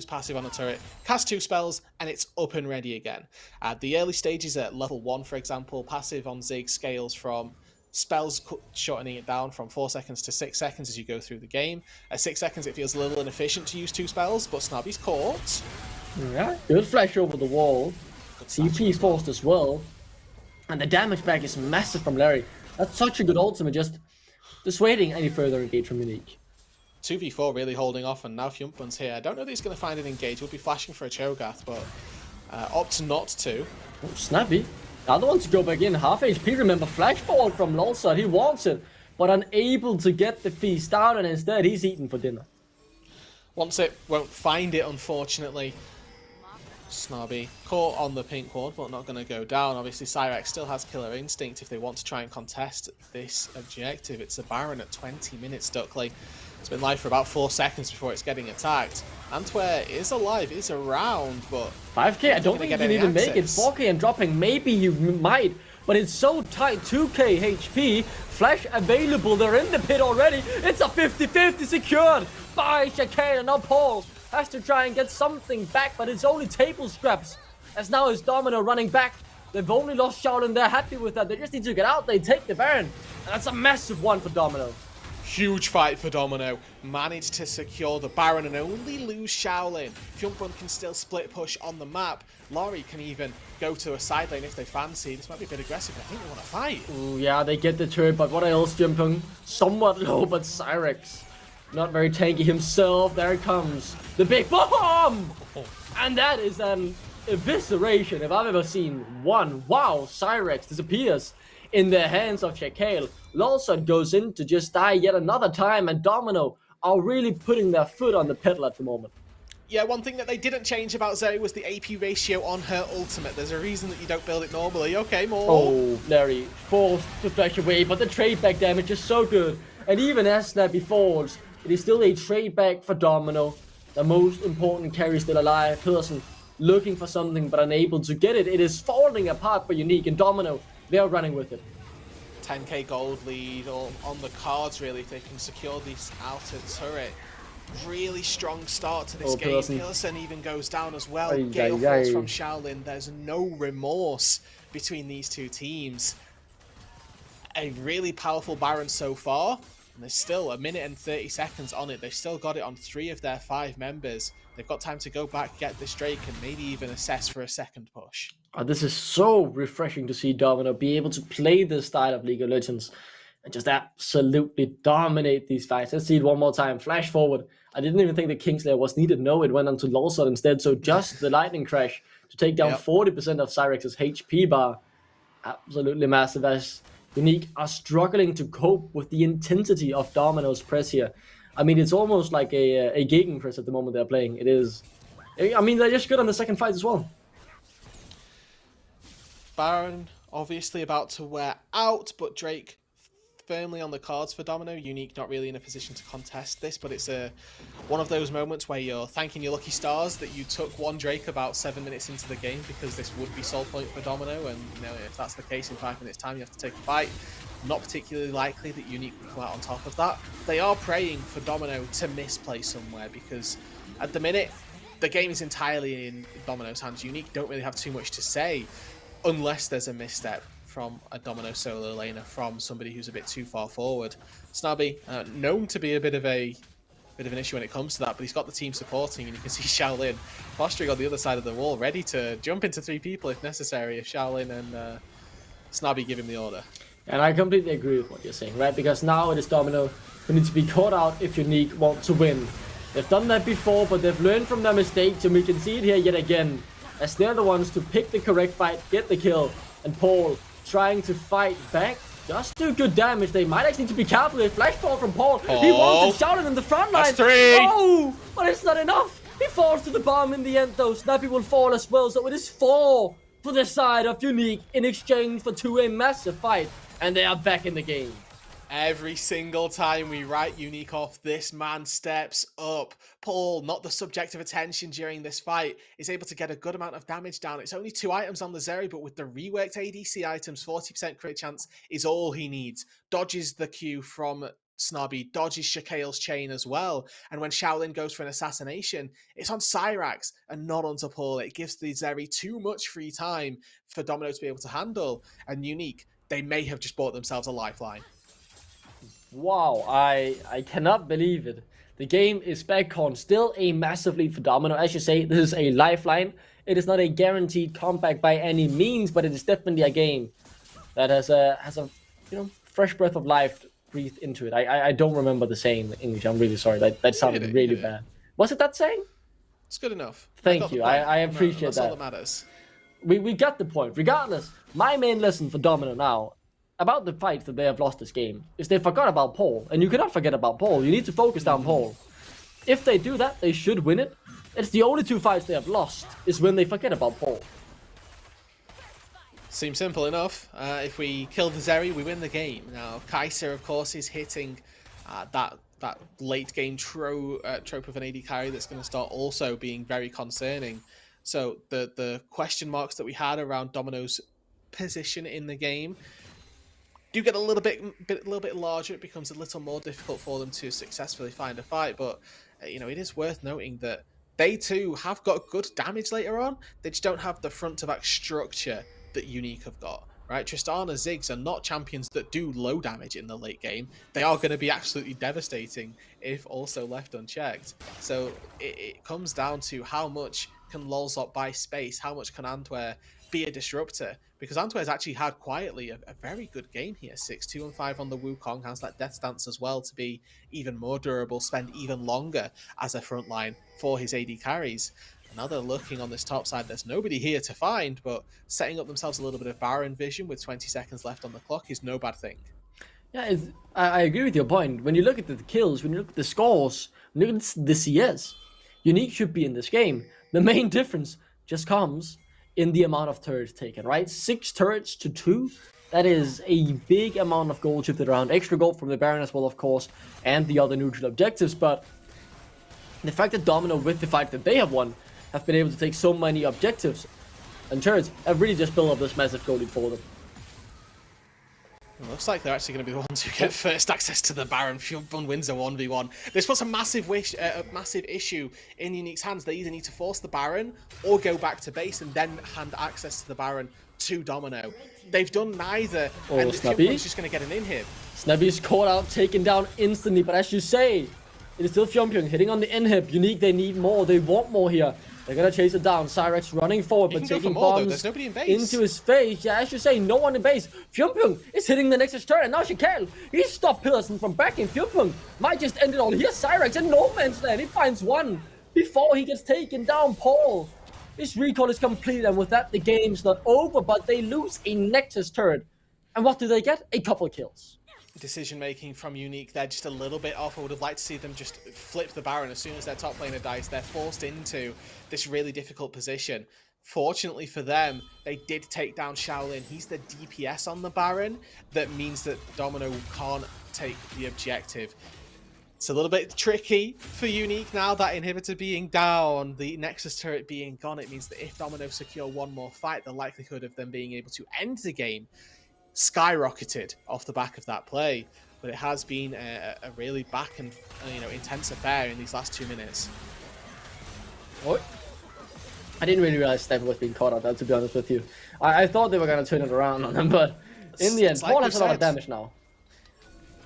passive on the turret, cast 2 spells, and it's up and ready again. At the early stages at level 1, for example, passive on Ziggs scales from spells shortening it down from 4 seconds to 6 seconds as you go through the game. At 6 seconds, it feels a little inefficient to use 2 spells, but Snobby's caught. Yeah, good flash over the wall. CP is forced as well. And the damage back is massive from Larry. That's such a good ultimate, just dissuading any further engage from UniQ. 2v4 really holding off, and now Fjumpun's here. I don't know that he's going to find an engage. We'll be flashing for a Cho'Gath, but opts not to. Oh, Snappy. The other one to go back in, half HP. Remember, flash forward from Lolsad. He wants it, but unable to get the feast down, and instead he's eaten for dinner. Wants it, won't find it, unfortunately. Snobby caught on the pink ward, but not going to go down. Obviously, Cyrex still has killer instinct if they want to try and contest this objective. It's a Baron at 20 minutes, Duckley. It's been live for about 4 seconds before it's getting attacked. Antwer is alive, is around, but 5k, I don't think you can even make it. 4k and dropping, maybe you might, but it's so tight. 2k HP, flash available, they're in the pit already. It's a 50-50 secured by Chicane, and now Paul has to try and get something back, but it's only table scraps, as now is Domino running back. They've only lost Shaolin, they're happy with that. They just need to get out, they take the Baron, and that's a massive one for Domino. Huge fight for Domino. Managed to secure the Baron and only lose Shaolin. Fjumpun can still split push on the map. Laurie can even go to a side lane if they fancy. This might be a bit aggressive. I think they want to fight. Ooh, yeah, they get the turret, but what else, Fjumpun? Somewhat low, but Cyrex not very tanky himself. There it comes. The big bomb! And that is an evisceration if I've ever seen one. Wow, Cyrex disappears in the hands of Shaquille. Lawson goes in to just die yet another time, and Domino are really putting their foot on the pedal at the moment. Yeah, one thing that they didn't change about Zeri was the AP ratio on her ultimate. There's a reason that you don't build it normally. Okay, more. Oh, Larry forced to flash away, but the trade back damage is so good. And even as Snappy falls, it is still a trade back for Domino. The most important carry still alive. Person looking for something but unable to get it. It is falling apart for UniQ, and Domino, they are running with it. 10k gold lead on the cards, really, if they can secure this outer turret. Really strong start to this game. Pilsen even goes down as well. Gale falls from Shaolin. There's no remorse between these two teams. A really powerful Baron so far. And there's still a minute and 30 seconds on it. They've still got it on 3 of their 5 members. They've got time to go back, get this Drake, and maybe even assess for a second push. Oh, this is so refreshing to see Domino be able to play this style of League of Legends and just absolutely dominate these fights. Let's see it one more time. Flash forward. I didn't even think the Kingslayer was needed. No, it went onto Lawson instead. So just the Lightning Crash to take down 40% of Cyrex's HP bar. Absolutely massive, as UniQ are struggling to cope with the intensity of Domino's press here. I mean, it's almost like a gegenpress at the moment they're playing. It is. I mean, they're just good on the second fight as well. Baron obviously about to wear out, but Drake firmly on the cards for Domino. UniQ not really in a position to contest this, but it's one of those moments where you're thanking your lucky stars that you took one Drake about 7 minutes into the game, because this would be sole point for Domino, and you know, if that's the case, in 5 minutes time you have to take a fight. Not particularly likely that UniQ will come out on top of that. They are praying for Domino to misplay somewhere, because at the minute the game is entirely in Domino's hands. UniQ don't really have too much to say unless there's a misstep from a Domino solo laner, from somebody who's a bit too far forward. Snobby, known to be a bit of an issue when it comes to that, but he's got the team supporting, and you can see Shaolin posturing on the other side of the wall, ready to jump into 3 people if necessary, if Shaolin and Snobby give him the order. And I completely agree with what you're saying, right? Because now it is Domino who needs to be caught out if UniQ want to win. They've done that before, but they've learned from their mistakes, and we can see it here yet again, as they're the ones to pick the correct fight, get the kill, and Paul trying to fight back, just do good damage. They might actually need to be careful. They flashball from Paul. He wants to shout it in the front line. That's 3. Oh, but it's not enough. He falls to the bomb in the end though. Snappy will fall as well, so it is 4 for the side of UniQ in exchange for a massive fight, and they are back in the game. Every single time we write UniQ off, this man steps up. Paul, not the subject of attention during this fight, is able to get a good amount of damage down. It's only 2 items on the Zeri, but with the reworked ADC items, 40% crit chance is all he needs. Dodges the Q from Snobby, dodges Shaquille's chain as well. And when Shaolin goes for an assassination, it's on Cyrax and not onto Paul. It gives the Zeri too much free time for Domino to be able to handle. And UniQ, they may have just bought themselves a lifeline. Wow, I cannot believe it. The game is back on. Still a massive lead for Domino. As you say, this is a lifeline. It is not a guaranteed comeback by any means, but it is definitely a game that has a fresh breath of life breathed into it. I don't remember the saying in English. I'm really sorry. That sounded really bad. Was it that saying? It's good enough. Thank you. I appreciate that. That's all that matters. We got the point. Regardless, my main lesson for Domino now about the fights that they have lost this game is they forgot about Paul. And you cannot forget about Paul. You need to focus down Paul. If they do that, they should win it. It's the only 2 fights they have lost is when they forget about Paul. Seems simple enough. If we kill the Zeri, we win the game. Now, Kaiser, of course, is hitting that late game trope of an AD carry that's going to start also being very concerning. So the question marks that we had around Domino's position in the game do get a little bit larger. It becomes a little more difficult for them to successfully find a fight. But you know, it is worth noting that they too have got good damage later on. They just don't have the front to back structure that UniQ have got. Right, Tristana, Ziggs are not champions that do low damage in the late game. They are going to be absolutely devastating if also left unchecked. So it comes down to how much can Lolzop buy space, how much can Antwer be a disruptor, because Antwer's actually had quietly a very good game here. 6-2 and 5 on the Wukong, has that Death Stance as well to be even more durable, spend even longer as a front line for his AD carries. And now they're looking on this top side, there's nobody here to find, but setting up themselves a little bit of Baron vision with 20 seconds left on the clock is no bad thing. Yeah, I agree with your point. When you look at the kills, when you look at the scores, when you look at the CS, UniQ should be in this game. The main difference just comes in the amount of turrets taken, right? 6 turrets to 2. That is a big amount of gold shifted around. Extra gold from the Baron as well, of course, and the other neutral objectives. But the fact that Domino, with the fight that they have won, have been able to take so many objectives and turrets, have really just built up this massive gold lead for them. It looks like they're actually going to be the ones who get first access to the Baron. Fjordbund wins a 1v1. This puts a massive issue in UniQ's hands. They either need to force the Baron or go back to base and then hand access to the Baron to Domino. They've done neither, and Fjordbund's just going to get an inhib. Snubby's caught out, taken down instantly, but as you say, it is still Fjordbund hitting on the inhib. UniQ, they need more, they want more here. They're going to chase it down. Cyrax running forward, but taking bombs into his face. Yeah, as you say, no one in base. Fjordbund is hitting the Nexus turret, and now Shaquille, he stopped Pearson from backing. Fjordbund might just end it all. Here's Cyrax in no man's land. He finds one before he gets taken down. Paul, his recall is complete, and with that, the game's not over, but they lose a Nexus turret. And what do they get? A couple kills. Decision making from UniQ, they're just a little bit off. I would have liked to see them just flip the Baron as soon as their top laner dies. They're forced into this really difficult position. Fortunately for them, they did take down Shaolin. He's the DPS on the Baron. That means that Domino can't take the objective. It's a little bit tricky for UniQ now, that inhibitor being down, the Nexus turret being gone. It means that if Domino secure one more fight, the likelihood of them being able to end the game skyrocketed off the back of that play. But it has been a really back and intense affair in these last 2 minutes. What? I didn't really realize Steph was being caught out there, to be honest with you. I thought they were going to turn it around on them, but in the end, Paul has a lot of damage now.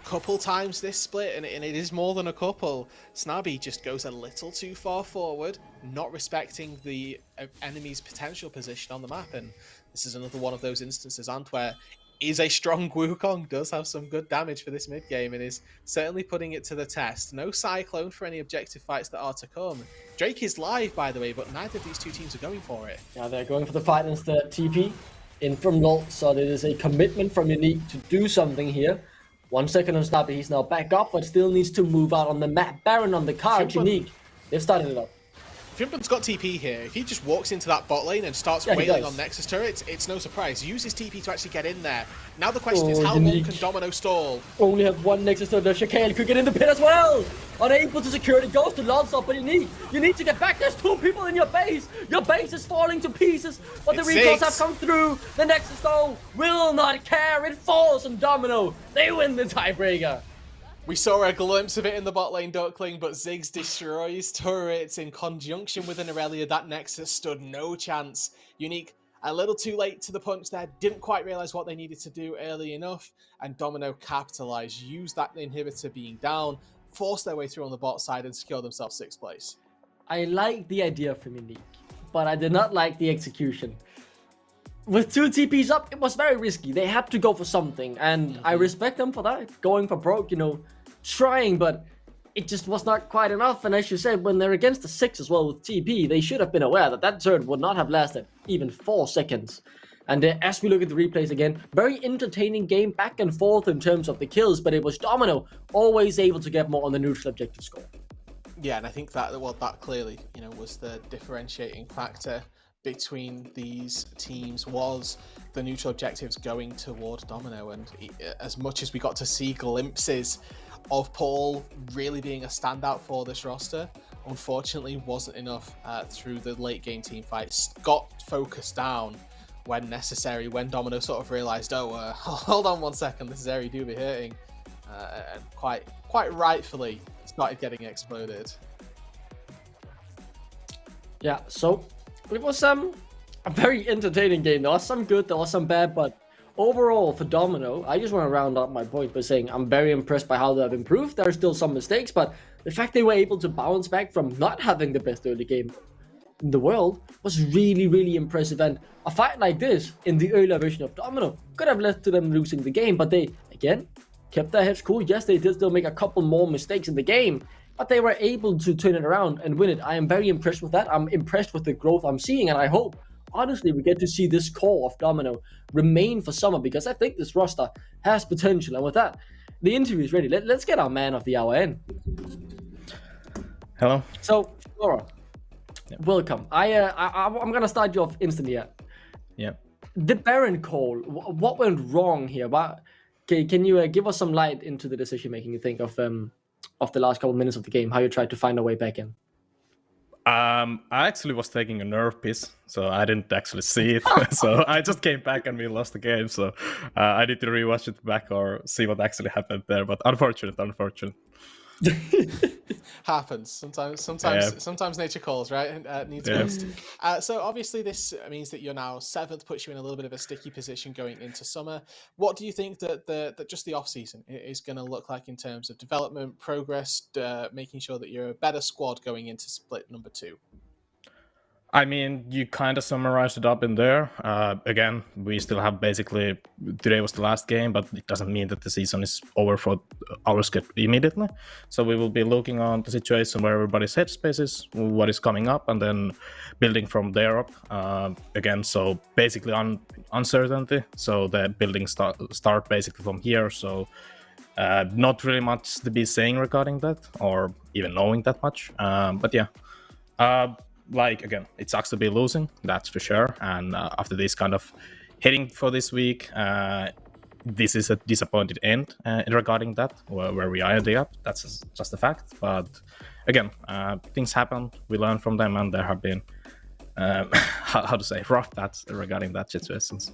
Couple times this split, and it is more than a couple. Snabby just goes a little too far forward, not respecting the enemy's potential position on the map, and this is another one of those instances. Antwer is a strong Wukong, does have some good damage for this mid game, and is certainly putting it to the test. No Cyclone for any objective fights that are to come. Drake is live, by the way, but neither of these two teams are going for it. Yeah, they're going for the fight instead. TP in from Lol, so there is a commitment from UniQ to do something here. 1 second on Snabby, he's now back up, but still needs to move out on the map. Baron on the card, UniQ. They've started it up. Fimpin's got TP here. If he just walks into that bot lane and starts wailing on Nexus turrets, it's no surprise. Use his TP to actually get in there. Now the question is, how long can Domino stall? Only have one Nexus turret left. Shakael could get in the pit as well. Unable to secure it, goes to Lonsop, but you need to get back. There's 2 people in your base. Your base is falling to pieces, but the recalls have come through. The Nexus though will not care. It falls on Domino. They win the tiebreaker. We saw a glimpse of it in the bot lane, Duckling, but Ziggs destroys turrets in conjunction with an Aurelia. That Nexus stood no chance. UniQ a little too late to the punch there, didn't quite realize what they needed to do early enough, and Domino capitalized, used that inhibitor being down, forced their way through on the bot side and secured themselves 6th place. I like the idea from UniQ, but I did not like the execution. With 2 TPs up, it was very risky. They had to go for something, and I respect them for that, going for broke, trying, but it just was not quite enough. And as you said, when they're against the 6 as well with TP, they should have been aware that that turn would not have lasted even 4 seconds. And as we look at the replays again, very entertaining game back and forth in terms of the kills, but it was Domino always able to get more on the neutral objective score. Yeah, and I think that clearly, was the differentiating factor between these teams, was the neutral objectives going toward Domino. And as much as we got to see glimpses of Paul really being a standout for this roster, unfortunately wasn't enough through the late game team fights. Got focused down when necessary, when Domino sort of realized, hold on 1 second, this area do be hurting, and quite rightfully started getting exploded. Yeah, so it was a very entertaining game. There was some good, there was some bad, but overall for Domino, I just want to round up my point by saying I'm very impressed by how they have improved. There are still some mistakes, but the fact they were able to bounce back from not having the best early game in the world was really, really impressive. And a fight like this in the earlier version of Domino could have led to them losing the game, but they, again, kept their heads cool. Yes, they did still make a couple more mistakes in the game, but they were able to turn it around and win it. I am very impressed with that. I'm impressed with the growth I'm seeing, and I hope, honestly, we get to see this core of Domino remain for summer, because I think this roster has potential. And with that, the interview is ready. Let's get our man of the hour in. Hello. So, Flora, welcome. I'm gonna start you off instantly. Yeah. The Baron call. What went wrong here? Can you give us some light into the decision making you think of the last couple of minutes of the game? How you tried to find a way back in? I actually was taking a nerve piece, so I didn't actually see it. So I just came back and we lost the game. So I need to rewatch it back or see what actually happened there. But unfortunate. Happens sometimes nature calls, right? Needs must. So obviously this means that you're now 7th, puts you in a little bit of a sticky position going into summer. What do you think that just the off season is going to look like in terms of development, progress, making sure that you're a better squad going into split number 2? I mean, you kind of summarized it up in there. Again, we still have basically, today was the last game, but it doesn't mean that the season is over for our squad immediately. So we will be looking on the situation where everybody's headspace is, what is coming up, and then building from there up. Again, so basically uncertainty. So the building start basically from here. So not really much to be saying regarding that, or even knowing that much. But yeah. like, again, it sucks to be losing, that's for sure. And after this kind of hitting for this week, this is a disappointed end regarding that, where we ended up. That's just a fact. But again, things happen, we learn from them, and there have been, how to say, rough paths regarding that situations.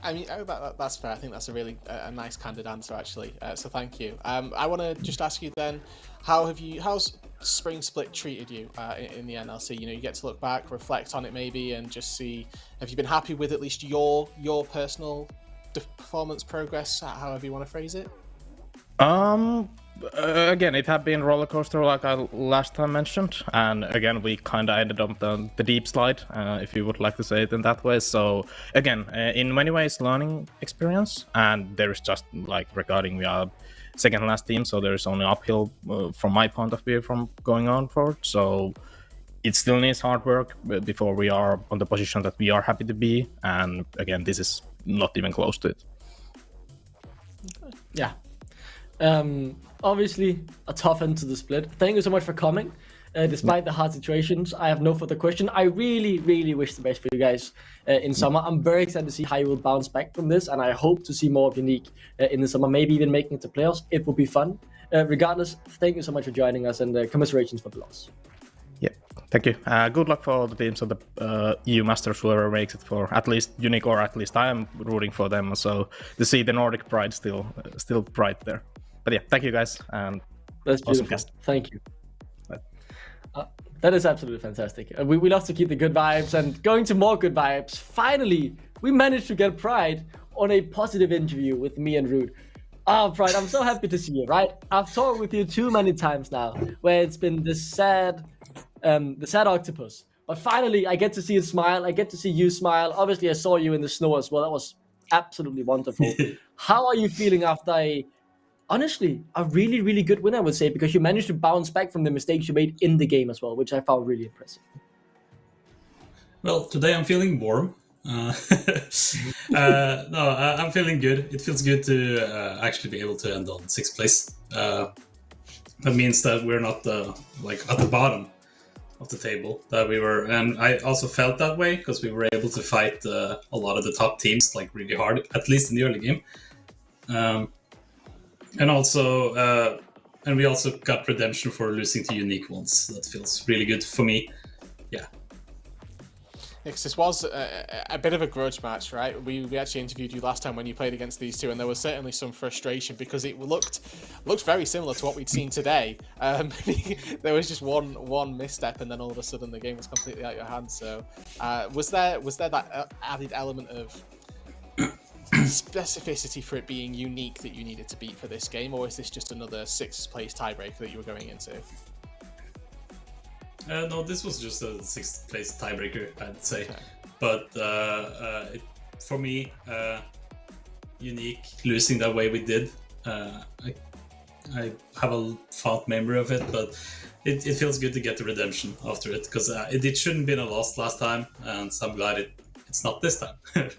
I mean, that's fair. I think that's a really nice, candid answer, actually. So thank you. I want to just ask you then, how's Spring Split treated you in the NLC? You know, you get to look back, reflect on it maybe, and just see, have you been happy with at least your personal performance progress, however you want to phrase it? Again, it had been roller coaster, like I last time mentioned, and again, we kind of ended up the deep slide, if you would like to say it in that way. So again, in many ways, learning experience, and there is just like regarding we are second last team, so there is only uphill from my point of view from going on forward. So it still needs hard work before we are on the position that we are happy to be, and again, this is not even close to it. Yeah. Obviously, a tough end to the split. Thank you so much for coming. Despite the hard situations, I have no further question. I really, really wish the best for you guys in summer. I'm very excited to see how you will bounce back from this, and I hope to see more of UniQ in the summer, maybe even making it to playoffs. It will be fun. Regardless, thank you so much for joining us, and commiserations for the loss. Yeah, thank you. Good luck for all the teams of the EU Masters, whoever makes it for at least UniQ, or at least I am rooting for them. So to see the Nordic pride still bright there. But yeah, thank you guys, and that's beautiful. Awesome. Thank you. That is absolutely fantastic. We love to keep the good vibes, and going to more good vibes. Finally, we managed to get Pride on a positive interview with me and Ruud. Oh, Pride, I'm so happy to see you, right? I've talked with you too many times now, where it's been the sad octopus. But finally, I get to see a smile. I get to see you smile. Obviously, I saw you in the snow as well. That was absolutely wonderful. How are you feeling after honestly, a really, really good win, I would say, because you managed to bounce back from the mistakes you made in the game as well, which I found really impressive. Well, today I'm feeling warm. No, I'm feeling good. It feels good to actually be able to end on 6th place. That means that we're not like at the bottom of the table that we were, and I also felt that way because we were able to fight a lot of the top teams like really hard, at least in the early game. And also, and we also got redemption for losing to UniQ once. That feels really good for me. Yeah. Because this was a bit of a grudge match, right? We actually interviewed you last time when you played against these two, and there was certainly some frustration because it looked very similar to what we'd seen today. There was just one misstep, and then all of a sudden the game was completely out of your hands. So, was there that added element of specificity for it being UniQ that you needed to beat for this game, or is this just another 6th place tiebreaker that you were going into? No, this was just a 6th place tiebreaker, I'd say. Okay. But for me, UniQ losing that way we did, I have a fond memory of it, but it feels good to get the redemption after it, because it shouldn't have been a loss last time, and so I'm glad it's not this time.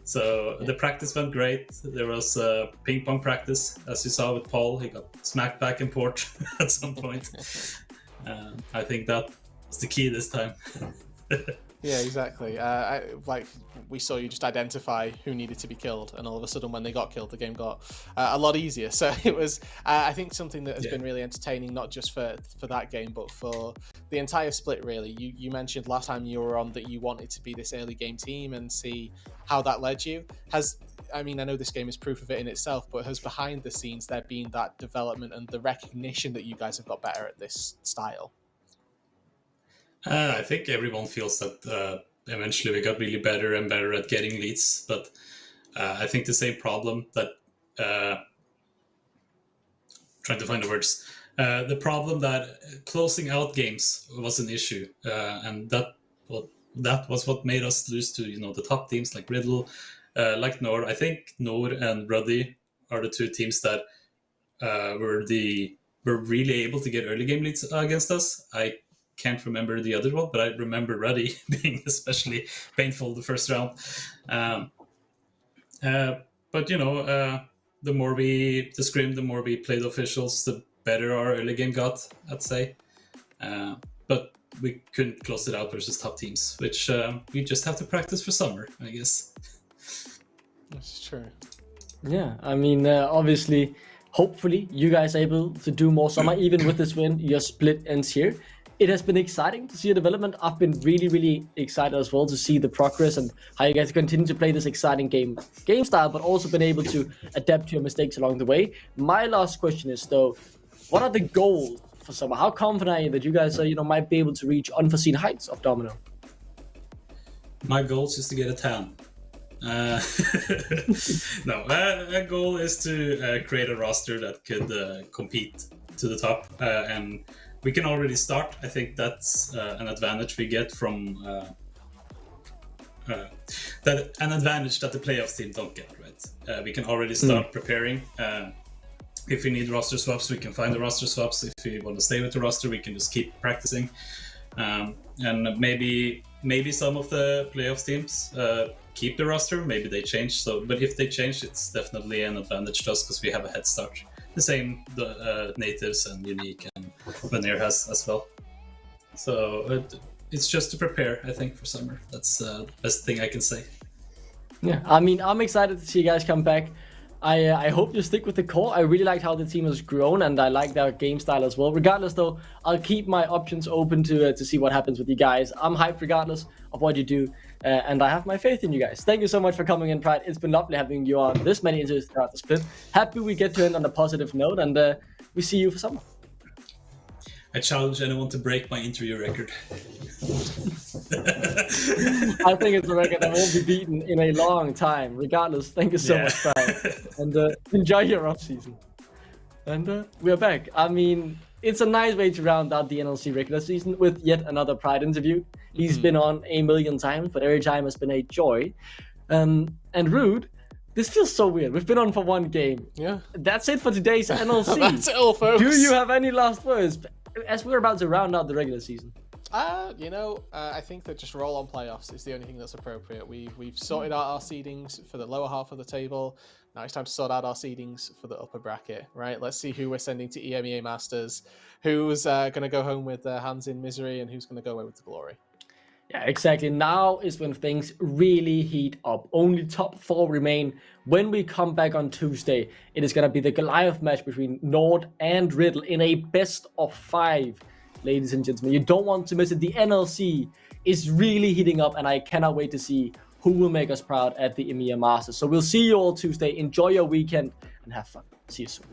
So the practice went great. There was a ping pong practice, as you saw with Paul. He got smacked back in port at some point. I think that was the key this time. Yeah, exactly. Like we saw you just identify who needed to be killed, and all of a sudden when they got killed, the game got a lot easier. So it was, I think, something that has been really entertaining, not just for that game, but for the entire split, really. You mentioned last time you were on that you wanted to be this early game team and see how that led you. I know this game is proof of it in itself, but has behind the scenes there been that development and the recognition that you guys have got better at this style? I think everyone feels that eventually we got really better and better at getting leads, but I think the same problem that trying to find the words, the problem that closing out games was an issue, and that was what made us lose to the top teams like Riddle, like Nord. I think Nord and Ruddy are the two teams that were really able to get early game leads against us. I can't remember the other one, but I remember Ruddy being especially painful the first round. But the more we scrim, the more we played officials, the better our early game got, I'd say. But we couldn't close it out versus top teams, which we just have to practice for summer, I guess. That's true. Yeah, I mean, obviously, hopefully, you guys are able to do more summer. Even with this win, your split ends here. It has been exciting to see your development. I've been really, really excited as well to see the progress and how you guys continue to play this exciting game style, but also been able to adapt to your mistakes along the way. My last question is, though, what are the goals for summer? How confident are you that you guys, might be able to reach unforeseen heights of Domino? My goal is to get a tan. No, a goal is to create a roster that could compete to the top, and we can already start. I think that's an advantage we get from an advantage that the playoffs team don't get. Right? We can already start preparing. If we need roster swaps, we can find the roster swaps. If we want to stay with the roster, we can just keep practicing. And maybe some of the playoffs teams keep the roster. Maybe they change. But if they change, it's definitely an advantage to us because we have a head start. The same the natives and UniQ and Veneer has as well. So it's just to prepare, I think, for summer. That's the best thing I can say. Yeah, I mean, I'm excited to see you guys come back. I hope you stick with the core. I really liked how the team has grown, and I like their game style as well. Regardless, though, I'll keep my options open to see what happens with you guys. I'm hyped regardless of what you do, and I have my faith in you guys. Thank you so much for coming in, Pride. It's been lovely having you on this many interviews throughout the split. Happy we get to end on a positive note, and we see you for summer. I challenge anyone to break my interview record. I think it's a record that won't be beaten in a long time. Regardless, thank you so much, Pride. And enjoy your off season. And we're back. I mean, it's a nice way to round out the NLC regular season with yet another Pride interview. He's been on a million times, but every time has been a joy. And Rude, this feels so weird. We've been on for one game. Yeah. That's it for today's NLC. That's it all, folks. Do you have any last words as we're about to round out the regular season? I think that just roll on playoffs is the only thing that's appropriate. We've sorted out our seedings for the lower half of the table. Now it's time to sort out our seedings for the upper bracket, right? Let's see who we're sending to EMEA Masters, who's going to go home with their hands in misery, and who's going to go away with the glory. Yeah, exactly. Now is when things really heat up. Only top 4 remain. When we come back on Tuesday, it is going to be the Goliath match between Nord and Riddle in a best of 5. Ladies and gentlemen, you don't want to miss it. The NLC is really heating up, and I cannot wait to see who will make us proud at the EMEA Masters. So we'll see you all Tuesday. Enjoy your weekend and have fun. See you soon.